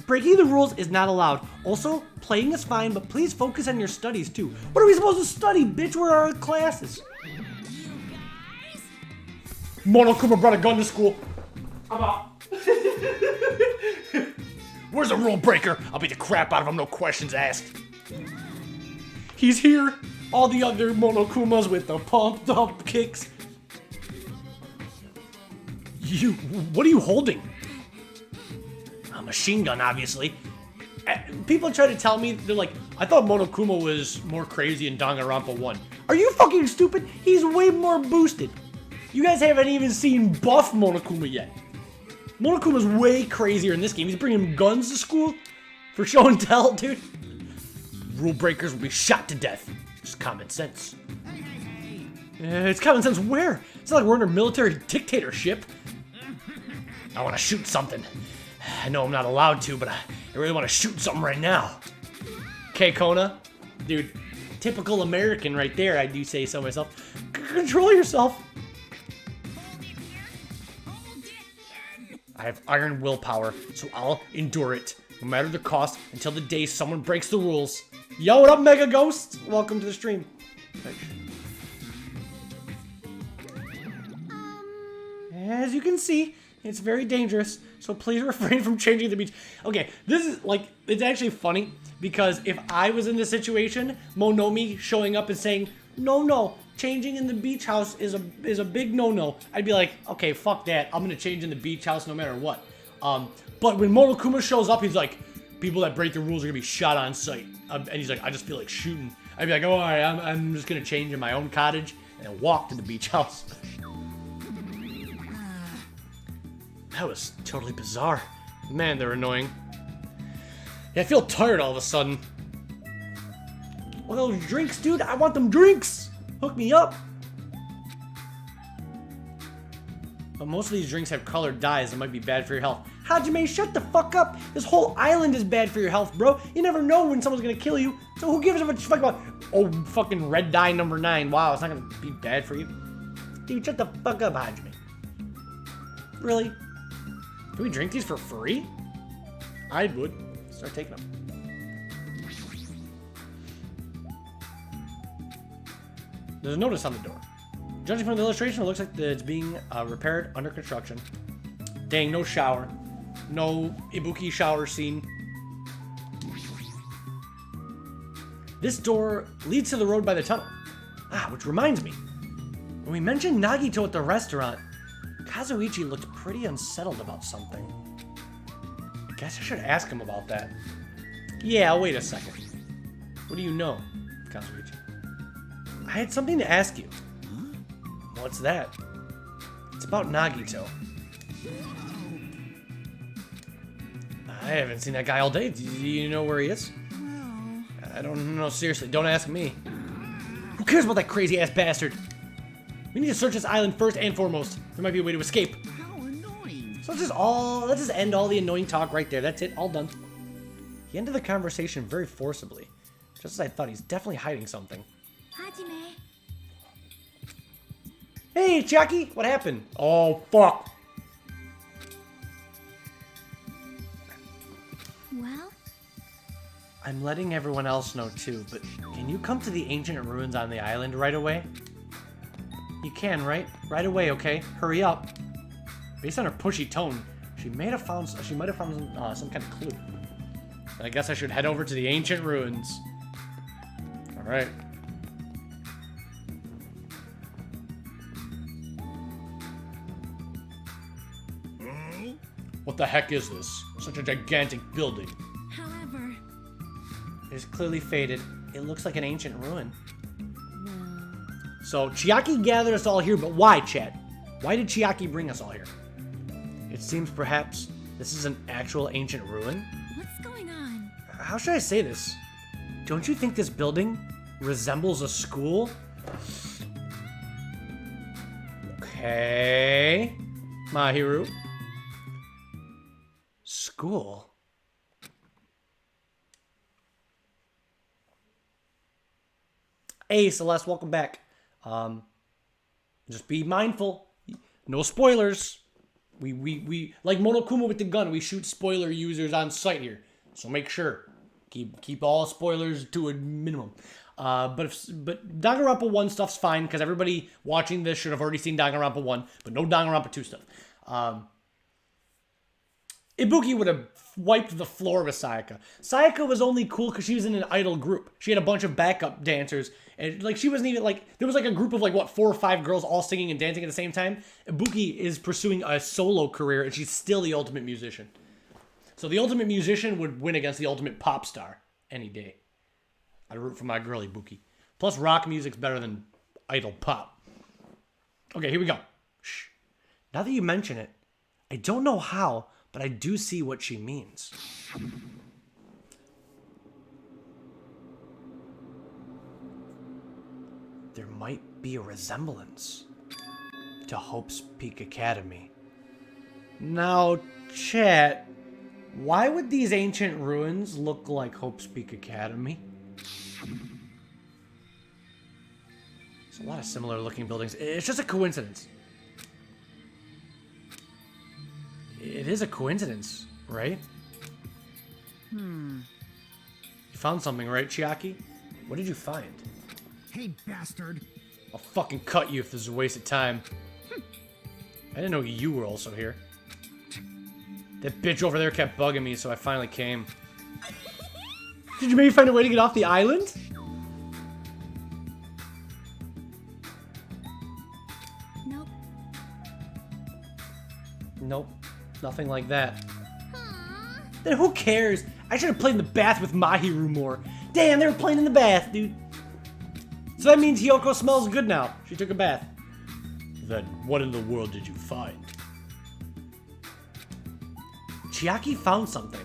[SPEAKER 1] Breaking the rules is not allowed. Also, playing is fine, but please focus on your studies, too. What are we supposed to study, bitch? Where are our classes? Monokuma brought a gun to school. I'm out. Where's the rule breaker? I'll beat the crap out of him, no questions asked. He's here. All the other Monokumas with the pumped up kicks. What are you holding? A machine gun, obviously. People try to tell me, they're like, I thought Monokuma was more crazy in Danganronpa 1. Are you fucking stupid? He's way more boosted. You guys haven't even seen buff Monokuma yet. Monokuma's way crazier in this game. He's bringing guns to school for show and tell, dude. Rule breakers will be shot to death. Just common sense. It's common sense where? It's not like we're under military dictatorship. I want to shoot something. I know I'm not allowed to, but I really want to shoot something right now. Okay, Kona. Dude, typical American right there, I do say so myself. Control yourself. I have iron willpower, so I'll endure it, no matter the cost, until the day someone breaks the rules. Yo, what up, Mega Ghost? Welcome to the stream. As you can see, it's very dangerous, so please refrain from changing the beach. Okay, this is, like, it's actually funny, because if I was in this situation, Monomi showing up and saying, no, changing in the beach house is a big no-no, I'd be like, okay, fuck that, I'm gonna change in the beach house no matter what. But when Monokuma shows up, he's like, people that break the rules are gonna be shot on sight. And he's like, I just feel like shooting. I'd be like, oh, all right, I'm just gonna change in my own cottage and walk to the beach house. That was totally bizarre. Man, they're annoying. Yeah, I feel tired all of a sudden. Well, those drinks, dude, I want them drinks. Hook me up. But most of these drinks have colored dyes that might be bad for your health. Hajime, shut the fuck up. This whole island is bad for your health, bro. You never know when someone's gonna kill you. So who gives a fuck about, oh, fucking red dye number 9. Wow, it's not gonna be bad for you. Dude, shut the fuck up, Hajime. Really? Can we drink these for free? I would. Start taking them. There's a notice on the door. Judging from the illustration, it looks like it's being repaired under construction. Dang, no shower. No Ibuki shower scene. This door leads to the road by the tunnel. Ah, which reminds me. When we mentioned Nagito at the restaurant, Kazuichi looked pretty unsettled about something. I guess I should ask him about that. Yeah, wait a second. What do you know, Kazuichi? I had something to ask you. What's that? It's about Nagito. I haven't seen that guy all day. Do you know where he is? I don't know. Seriously, don't ask me. Who cares about that crazy-ass bastard? We need to search this island first and foremost. There might be a way to escape.
[SPEAKER 2] How annoying.
[SPEAKER 1] So let's just end all the annoying talk right there. That's it, all done. He ended the conversation very forcibly. Just as I thought, he's definitely hiding something.
[SPEAKER 3] Hajime.
[SPEAKER 1] Hey, Chiaki, what happened? Oh, fuck.
[SPEAKER 3] Well,
[SPEAKER 1] I'm letting everyone else know too, but can you come to the ancient ruins on the island right away? You can, right? Right away, okay? Hurry up. Based on her pushy tone, she might have found some kind of clue. I guess I should head over to the ancient ruins. All right.
[SPEAKER 5] Oh?
[SPEAKER 1] What the heck is this? Such a gigantic building.
[SPEAKER 3] however,
[SPEAKER 1] It's clearly faded. It looks like an ancient ruin.
[SPEAKER 3] well,
[SPEAKER 1] So Chiaki gathered us all here, but why, chat? Why did Chiaki bring us all here? It seems perhaps this is an actual ancient ruin.
[SPEAKER 3] what's going on?
[SPEAKER 1] How should I say this? Don't you think this building resembles a school? Okay. Mahiru. School? Hey, Celeste, welcome back. Just be mindful. No spoilers. We like Monokuma with the gun. We shoot spoiler users on sight here, so make sure keep all spoilers to a minimum. But Danganronpa 1 stuff's fine because everybody watching this should have already seen Danganronpa 1, but no Danganronpa 2 stuff. Ibuki would have wiped the floor with Sayaka. Sayaka was only cool because she was in an idol group. She had a bunch of backup dancers, and like she wasn't even like there was like a group of like 4 or 5 girls all singing and dancing at the same time. Ibuki is pursuing a solo career, and she's still the ultimate musician. So the ultimate musician would win against the ultimate pop star any day. I root for my girl Ibuki. Plus, rock music's better than idol pop. Okay, here we go. Shh. Now that you mention it, I don't know how, but I do see what she means. There might be a resemblance to Hope's Peak Academy. Now, chat, why would these ancient ruins look like Hope's Peak Academy? There's a lot of similar looking buildings. It's just a coincidence. It is a coincidence, right? You found something, right, Chiaki? What did you find?
[SPEAKER 2] Hey, bastard.
[SPEAKER 1] I'll fucking cut you if this is a waste of time. I didn't know you were also here. That bitch over there kept bugging me, so I finally came. Did you maybe find a way to get off the island?
[SPEAKER 3] Nope.
[SPEAKER 1] Nope. Nothing like that.
[SPEAKER 3] Aww.
[SPEAKER 1] Then who cares? I should have played in the bath with Mahiru more. Damn, they were playing in the bath, dude. So that means Hiyoko smells good now. She took a bath. Then what in the world did you find? Chiaki found something.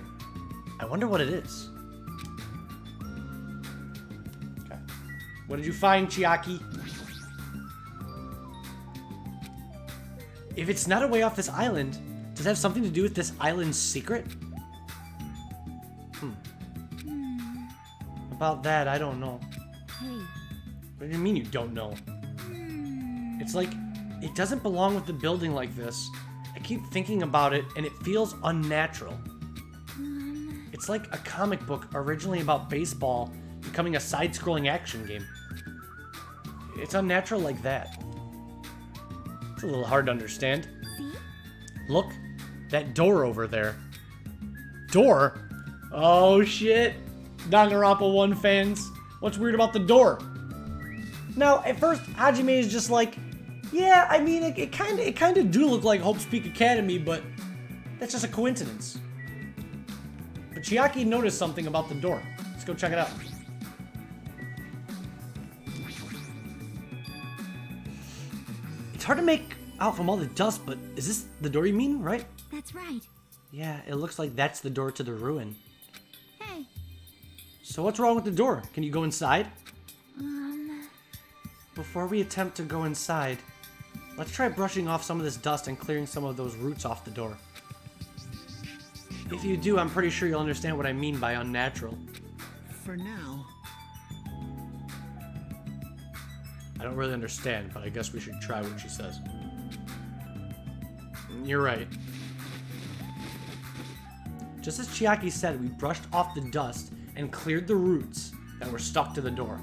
[SPEAKER 1] I wonder what it is. Okay. What did you find, Chiaki? If it's not a way off this island, does it have something to do with this island's secret? About that, I don't know.
[SPEAKER 3] Hey.
[SPEAKER 1] What do you mean you don't know? It's like, it doesn't belong with the building like this. I keep thinking about it, and it feels unnatural. It's like a comic book originally about baseball becoming a side-scrolling action game. It's unnatural like that. It's a little hard to understand.
[SPEAKER 3] See?
[SPEAKER 1] Look, that door over there. Door? Oh shit. Danganronpa 1 fans, what's weird about the door? Now, at first, Hajime is just like, yeah, I mean, it kind of do look like Hope's Peak Academy, but that's just a coincidence. But Chiaki noticed something about the door. Let's go check it out. It's hard to make out from all the dust, but is this the door you mean, right?
[SPEAKER 3] That's right.
[SPEAKER 1] Yeah, it looks like that's the door to the ruin.
[SPEAKER 3] Hey.
[SPEAKER 1] So what's wrong with the door? Can you go inside? Before we attempt to go inside, let's try brushing off some of this dust and clearing some of those roots off the door. If you do, I'm pretty sure you'll understand what I mean by unnatural.
[SPEAKER 2] For now.
[SPEAKER 1] I don't really understand, but I guess we should try what she says. You're right. Just as Chiaki said, we brushed off the dust and cleared the roots that were stuck to the door.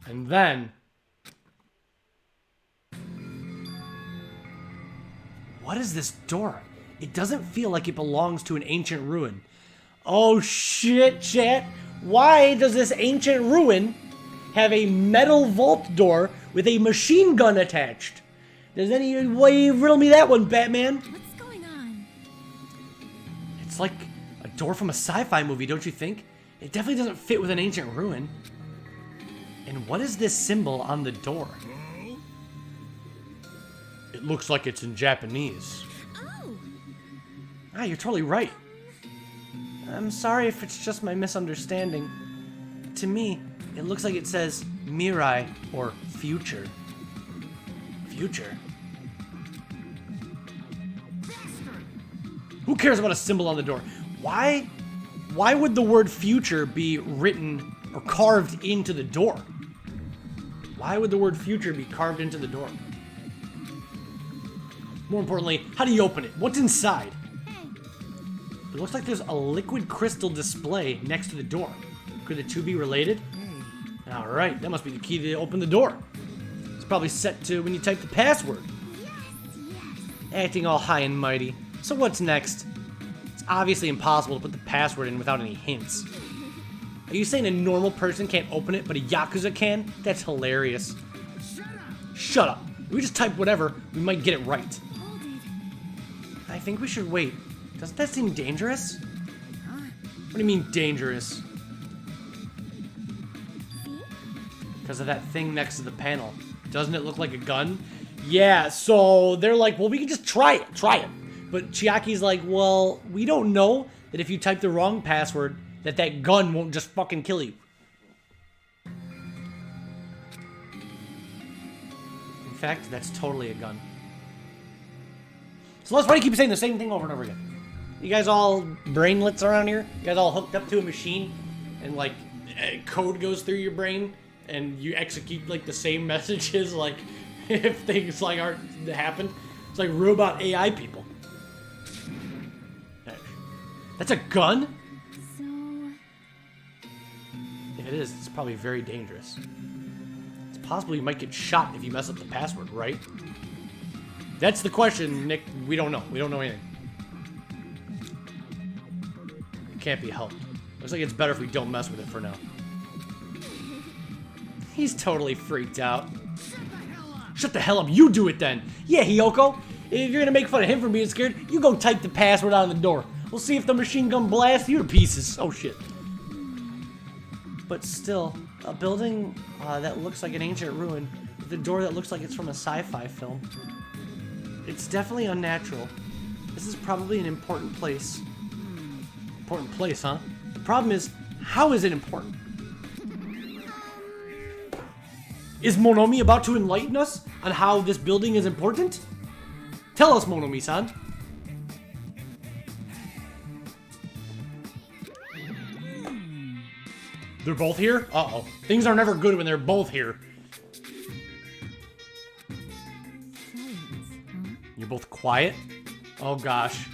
[SPEAKER 1] And then... What is this door? It doesn't feel like it belongs to an ancient ruin. Oh shit, chat! Why does this ancient ruin have a metal vault door with a machine gun attached? Does anybody riddle me that one, Batman?
[SPEAKER 3] What's going on?
[SPEAKER 1] It's like a door from a sci-fi movie, don't you think? It definitely doesn't fit with an ancient ruin. And what is this symbol on the door? It looks like it's in Japanese.
[SPEAKER 3] Oh!
[SPEAKER 1] Ah, you're totally right. I'm sorry if it's just my misunderstanding. To me, it looks like it says Mirai or future. Future? Who cares about a symbol on the door? Why would the word future be written or carved into the door? Why would the word future be carved into the door? More importantly, how do you open it? What's inside? It looks like there's a liquid crystal display next to the door. Could the two be related? Alright, that must be the key to open the door. It's probably set to when you type the password. Acting all high and mighty. So what's next? It's obviously impossible to put the password in without any hints. Are you saying a normal person can't open it, but a Yakuza can? That's hilarious. Shut up. If we just type whatever, we might get it right.
[SPEAKER 3] Hold it.
[SPEAKER 1] I think we should wait. Doesn't that seem dangerous? What do you mean, dangerous? Because of that thing next to the panel. Doesn't it look like a gun? Yeah, so they're like, well, we can just try it. But Chiaki's like, well, we don't know that if you type the wrong password, that gun won't just fucking kill you. In fact, that's totally a gun. So let's why do you keep saying the same thing over and over again? You guys all brainlets around here? You guys all hooked up to a machine and like code goes through your brain and you execute like the same messages like if things like aren't happen? It's like robot AI people. That's a gun?
[SPEAKER 3] So...
[SPEAKER 1] If it is, it's probably very dangerous. It's possible you might get shot if you mess up the password, right? That's the question, Nick. We don't know. We don't know anything. It can't be helped. Looks like it's better if we don't mess with it for now. He's totally freaked out. Shut the hell up. You do it then. Yeah, Hiyoko. If you're gonna make fun of him for being scared, you go type the password on the door. We'll see if the machine gun blasts you to pieces. Oh, shit. But still, a building that looks like an ancient ruin with a door that looks like it's from a sci-fi film. It's definitely unnatural. This is probably an important place. Important place, huh? The problem is, how is it important? Is Monomi about to enlighten us on how this building is important? Tell us, Monomi-san. They're both here? Uh-oh. Things are never good when they're both here. You're both quiet? Oh gosh.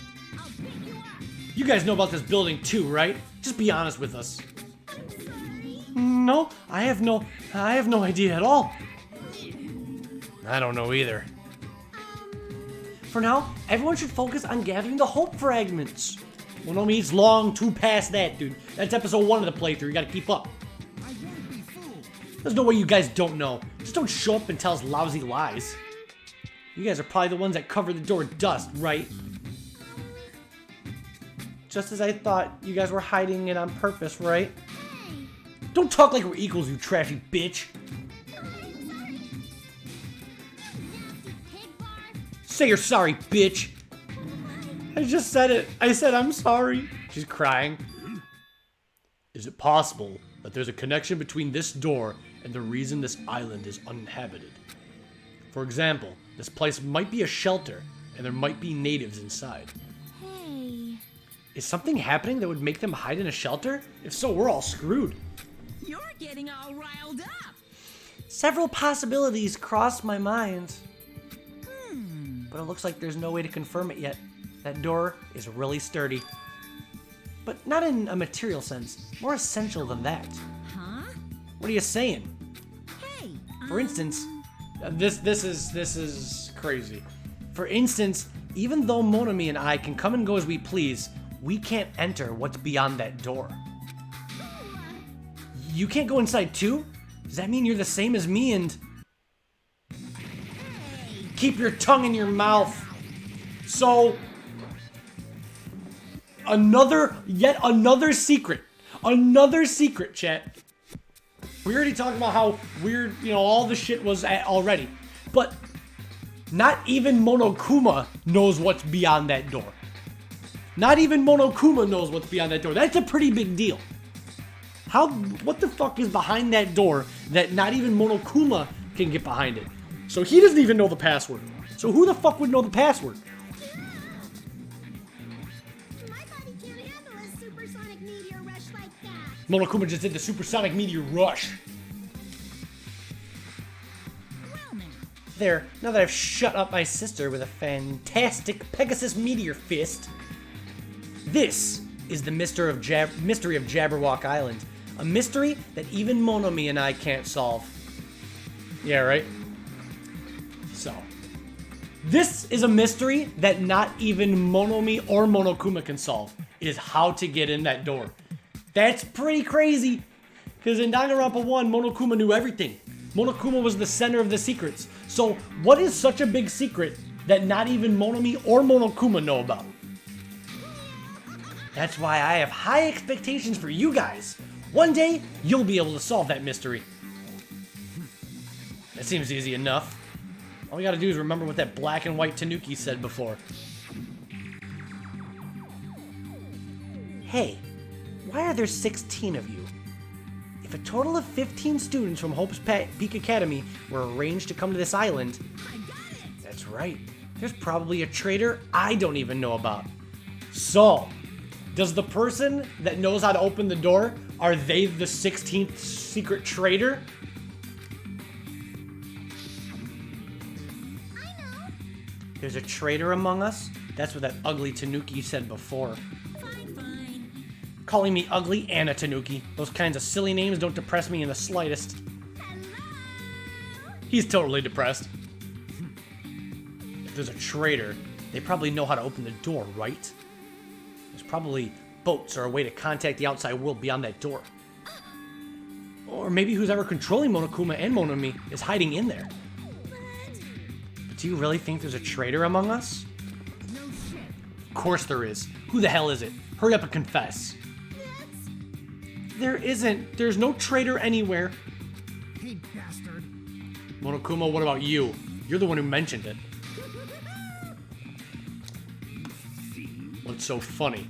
[SPEAKER 1] You guys know about this building too, right? Just be honest with us. No, I have no idea at all. I don't know either. For now, everyone should focus on gathering the hope fragments. Monomi's long too past that, dude. That's episode 1 of the playthrough. You gotta keep up. There's no way you guys don't know. Just don't show up and tell us lousy lies. You guys are probably the ones that covered the door with dust, right? Just as I thought, you guys were hiding it on purpose, right? Don't talk like we're equals, you trashy bitch. Say you're sorry, bitch. I just said it. I said I'm sorry. She's crying. Is it possible that there's a connection between this door and the reason this island is uninhabited. For example, this place might be a shelter, and there might be natives inside.
[SPEAKER 3] Hey.
[SPEAKER 1] Is something happening that would make them hide in a shelter? If so, we're all screwed.
[SPEAKER 7] You're getting all riled up.
[SPEAKER 1] Several possibilities crossed my mind. But it looks like there's no way to confirm it yet. That door is really sturdy. But not in a material sense, more essential than that.
[SPEAKER 3] Huh?
[SPEAKER 1] What are you saying?
[SPEAKER 3] Hey.
[SPEAKER 1] For instance, this is crazy. For instance, even though Monami and I can come and go as we please, we can't enter what's beyond that door. You can't go inside too? Does that mean you're the same as me and... Keep your tongue in your mouth. So... Yet another secret. Another secret, chat. We already talked about how weird, all the shit was already. But not even Monokuma knows what's beyond that door. Not even Monokuma knows what's beyond that door. That's a pretty big deal. What the fuck is behind that door that not even Monokuma can get behind it? So he doesn't even know the password. So who the fuck would know the password?
[SPEAKER 3] My body can't handle a supersonic meteor rush like that.
[SPEAKER 1] Monokuma just did the supersonic meteor rush.
[SPEAKER 3] Well, now.
[SPEAKER 1] There, now that I've shut up my sister with a fantastic Pegasus meteor fist, this is the mystery of Jabberwock Island. A mystery that even Monami and I can't solve. Yeah, right? So, this is a mystery that not even Monami or Monokuma can solve. Is how to get in that door. That's pretty crazy. Because in Danganronpa 1, Monokuma knew everything. Monokuma was the center of the secrets. So, what is such a big secret that not even Monami or Monokuma know about? That's why I have high expectations for you guys. One day, you'll be able to solve that mystery. That seems easy enough. All we gotta do is remember what that black and white Tanuki said before. Hey, why are there 16 of you? If a total of 15 students from Hope's Peak Academy were arranged to come to this island...
[SPEAKER 3] I got it.
[SPEAKER 1] That's right. There's probably a traitor I don't even know about. So, does the person that knows how to open the door, are they the 16th secret traitor?
[SPEAKER 3] I know.
[SPEAKER 1] There's a traitor among us? That's what that ugly Tanuki said before.
[SPEAKER 3] Fine, fine.
[SPEAKER 1] Calling me ugly and a Tanuki. Those kinds of silly names don't depress me in the slightest.
[SPEAKER 3] Hello?
[SPEAKER 1] He's totally depressed. If there's a traitor, they probably know how to open the door, right? There's probably boats or a way to contact the outside world beyond that door. Or maybe who's ever controlling Monokuma and Monami is hiding in there. But do you really think there's a traitor among us?
[SPEAKER 3] No shit.
[SPEAKER 1] Of course there is. Who the hell is it? Hurry up and confess. There isn't. There's no traitor anywhere.
[SPEAKER 2] Hey, bastard.
[SPEAKER 1] Monokuma, what about you? You're the one who mentioned it. What's so funny?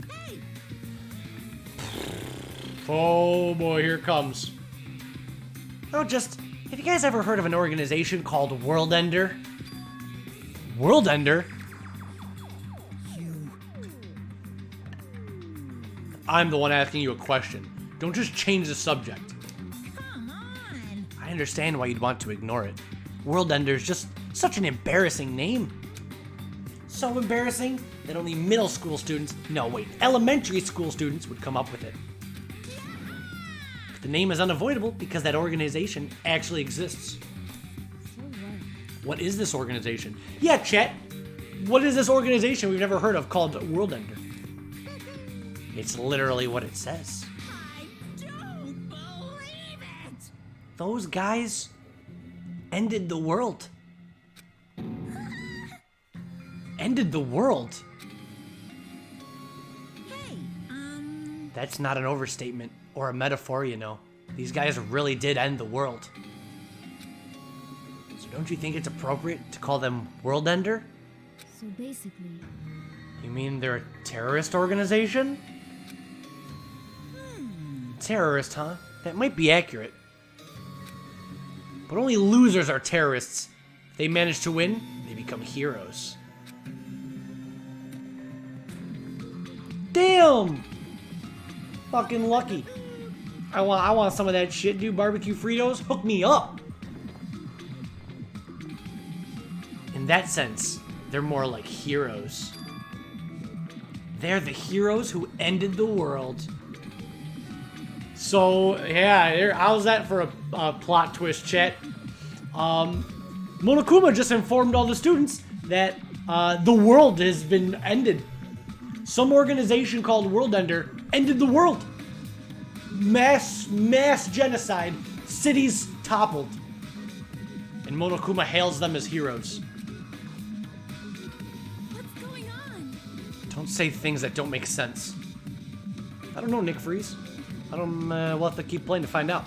[SPEAKER 3] Hey!
[SPEAKER 1] Oh boy, here it comes. Oh, have you guys ever heard of an organization called World Ender? World Ender? I'm the one asking you a question. Don't just change the subject.
[SPEAKER 3] Come on!
[SPEAKER 1] I understand why you'd want to ignore it. World Ender's just such an embarrassing name. So embarrassing that only middle school students, elementary school students would come up with it. But the name is unavoidable because that organization actually exists.
[SPEAKER 3] So what?
[SPEAKER 1] What is this organization? Yeah, chat. What is this organization we've never heard of called World Ender? It's literally what it says.
[SPEAKER 3] I don't believe it!
[SPEAKER 1] Those guys ended the world. Ended the world?
[SPEAKER 3] Hey,
[SPEAKER 1] That's not an overstatement or a metaphor, you know. These guys really did end the world. So don't you think it's appropriate to call them World Ender?
[SPEAKER 3] so basically,
[SPEAKER 1] You mean they're a terrorist organization? Terrorist, huh? That might be accurate. But only losers are terrorists. If they manage to win, they become heroes. Damn! Fucking lucky. I want some of that shit, dude. Barbecue Fritos, hook me up. In that sense, they're more like heroes. They're the heroes who ended the world. So, yeah, how's that for a plot twist, chat? Monokuma just informed all the students that the world has been ended. Some organization called World Ender ended the world. Mass genocide. Cities toppled. And Monokuma hails them as heroes.
[SPEAKER 7] What's going on?
[SPEAKER 1] Don't say things that don't make sense. I don't know, Nick Freeze. We'll have to keep playing to find out.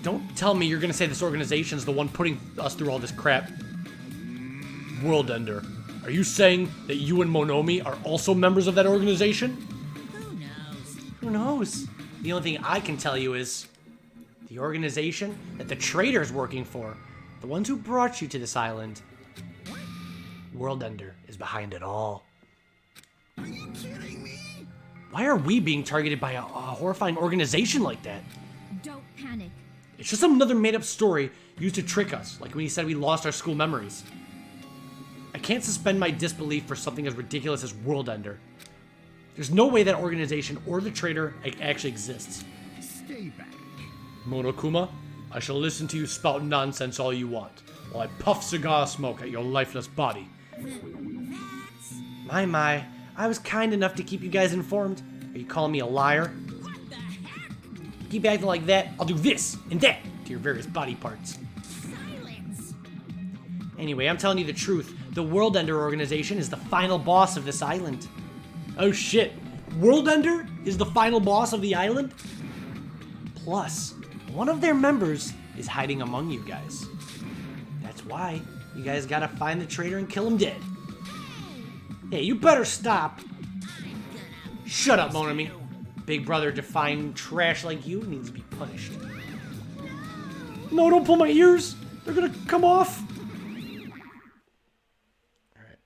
[SPEAKER 1] Don't tell me you're gonna say this organization's the one putting us through all this crap. World Ender. Are you saying that you and Monomi are also members of that organization?
[SPEAKER 7] Who knows?
[SPEAKER 1] Who knows? The only thing I can tell you is the organization that the traitor's working for, the ones who brought you to this island, World Ender is behind it all.
[SPEAKER 4] Are you kidding me?
[SPEAKER 1] Why are we being targeted by a horrifying organization like that?
[SPEAKER 3] Don't panic.
[SPEAKER 1] It's just another made-up story used to trick us, like when he said we lost our school memories. I can't suspend my disbelief for something as ridiculous as World Ender. There's no way that organization or the traitor actually exists.
[SPEAKER 4] Stay back.
[SPEAKER 1] Monokuma, I shall listen to you spout nonsense all you want, while I puff cigar smoke at your lifeless body. My, I was kind enough to keep you guys informed. Are you calling me a liar?
[SPEAKER 7] What the heck?
[SPEAKER 1] Keep acting like that, I'll do this and that to your various body parts.
[SPEAKER 7] Silence.
[SPEAKER 1] Anyway, I'm telling you the truth. The World Ender organization is the final boss of this island. Oh shit. World Ender is the final boss of the island? Plus, one of their members is hiding among you guys. That's why you guys gotta find the traitor and kill him dead. Hey, you better stop. Shut up, Monami. Big brother defying trash like you needs to be punished. No, don't pull my ears. They're gonna come off. Alright.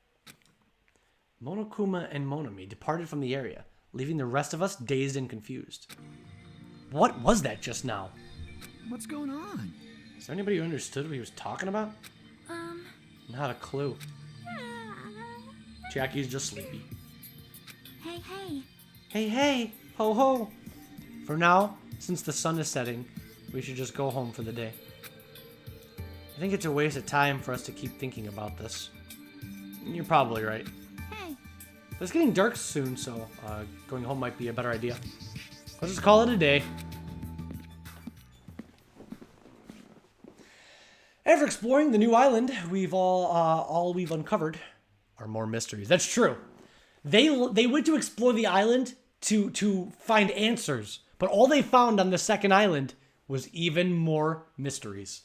[SPEAKER 1] Monokuma and Monami departed from the area, leaving the rest of us dazed and confused. What was that just now?
[SPEAKER 2] What's going on?
[SPEAKER 1] Is there anybody who understood what he was talking about? Not a clue. Jackie's just sleepy.
[SPEAKER 3] Hey, hey.
[SPEAKER 1] Hey, ho ho. For now, since the sun is setting, we should just go home for the day. I think it's a waste of time for us to keep thinking about this. You're probably right.
[SPEAKER 3] Hey.
[SPEAKER 1] But it's getting dark soon, so going home might be a better idea. Let's just call it a day. After exploring the new island, we've all we've uncovered are more mysteries. That's true. They went to explore the island to find answers, but all they found on the second island was even more mysteries.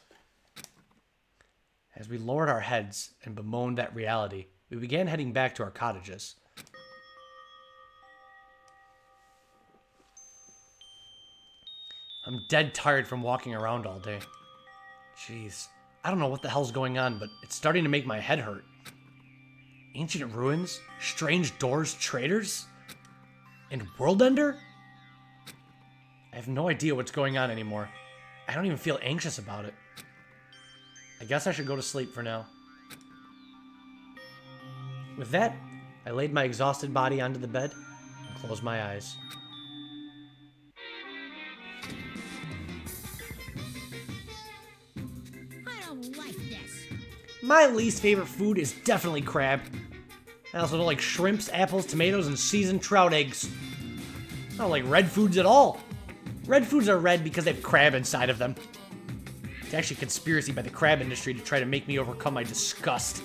[SPEAKER 1] As we lowered our heads and bemoaned that reality, we began heading back to our cottages. I'm dead tired from walking around all day. Jeez, I don't know what the hell's going on, but it's starting to make my head hurt. Ancient ruins, strange doors, traitors, and World Ender? I have no idea what's going on anymore. I don't even feel anxious about it. I guess I should go to sleep for now. With that, I laid my exhausted body onto the bed and closed my eyes.
[SPEAKER 7] I don't like this.
[SPEAKER 1] My least favorite food is definitely crab. I also don't like shrimps, apples, tomatoes, and seasoned trout eggs. I don't like red foods at all. Red foods are red because they have crab inside of them. It's actually a conspiracy by the crab industry to try to make me overcome my disgust.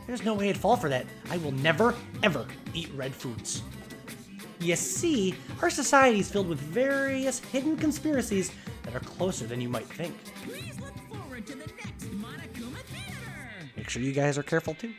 [SPEAKER 1] There's no way I'd fall for that. I will never, ever eat red foods. You see, our society is filled with various hidden conspiracies that are closer than you might think.
[SPEAKER 7] Please look forward to the next Monokuma Theater.
[SPEAKER 1] Make sure you guys are careful too.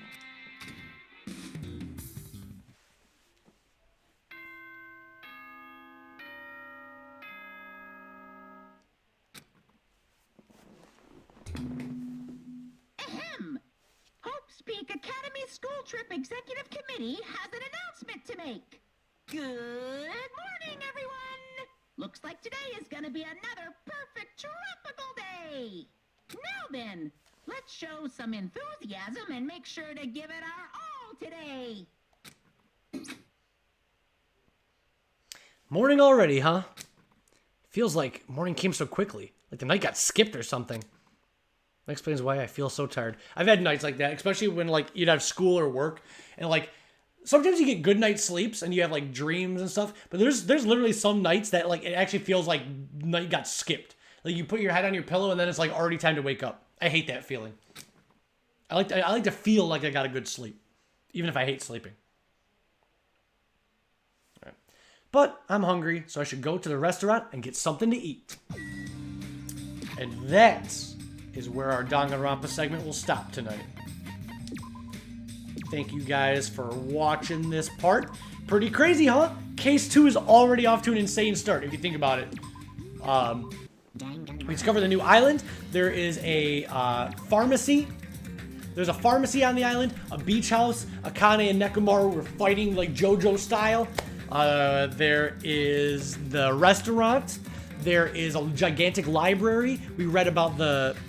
[SPEAKER 7] Speak Academy School Trip Executive Committee has an announcement to make. Good morning, everyone! Looks like today is gonna be another perfect tropical day. Now then, let's show some enthusiasm and make sure to give it our all today.
[SPEAKER 1] Morning already, huh? Feels like morning came so quickly. Like the night got skipped or something. That explains why I feel so tired. I've had nights like that, especially when like you'd have school or work, and like sometimes you get good night sleeps and you have like dreams and stuff. But there's literally some nights that like it actually feels like night got skipped. Like you put your head on your pillow and then it's like already time to wake up. I hate that feeling. I like to feel like I got a good sleep, even if I hate sleeping. All right. But I'm hungry, so I should go to the restaurant and get something to eat. And that is where our Danganronpa segment will stop tonight. Thank you guys for watching this part. Pretty crazy, huh? Case 2 is already off to an insane start, if you think about it. We discovered the new island. There is a pharmacy. There's a pharmacy on the island, a beach house. Akane and Nekomaru were fighting like JoJo style. There is the restaurant. There is a gigantic library. We read about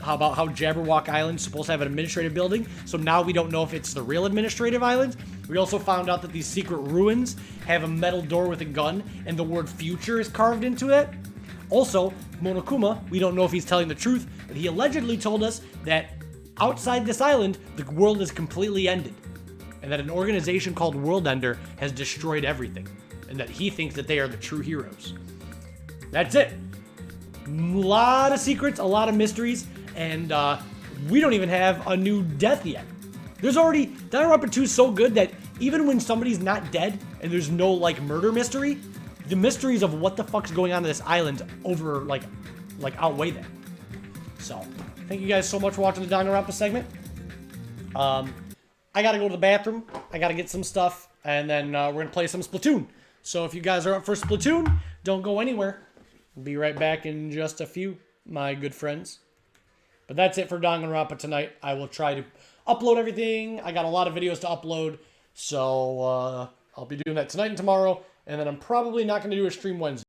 [SPEAKER 1] how Jabberwock Island's supposed to have an administrative building, so now we don't know if it's the real administrative island. We also found out that these secret ruins have a metal door with a gun, and the word future is carved into it. Also, Monokuma, we don't know if he's telling the truth, but he allegedly told us that outside this island, the world is completely ended, and that an organization called World Ender has destroyed everything, and that he thinks that they are the true heroes. That's it. A lot of secrets, a lot of mysteries, and we don't even have a new death yet. There's already... Danganronpa 2 is so good that even when somebody's not dead and there's no, like, murder mystery, the mysteries of what the fuck's going on this island outweigh that. So, thank you guys so much for watching the Danganronpa segment. I gotta go to the bathroom. I gotta get some stuff, and then we're gonna play some Splatoon. So if you guys are up for Splatoon, don't go anywhere. Be right back in just a few, my good friends. But that's it for Danganronpa tonight. I will try to upload everything. I got a lot of videos to upload, so I'll be doing that tonight and tomorrow, and then I'm probably not going to do a stream Wednesday.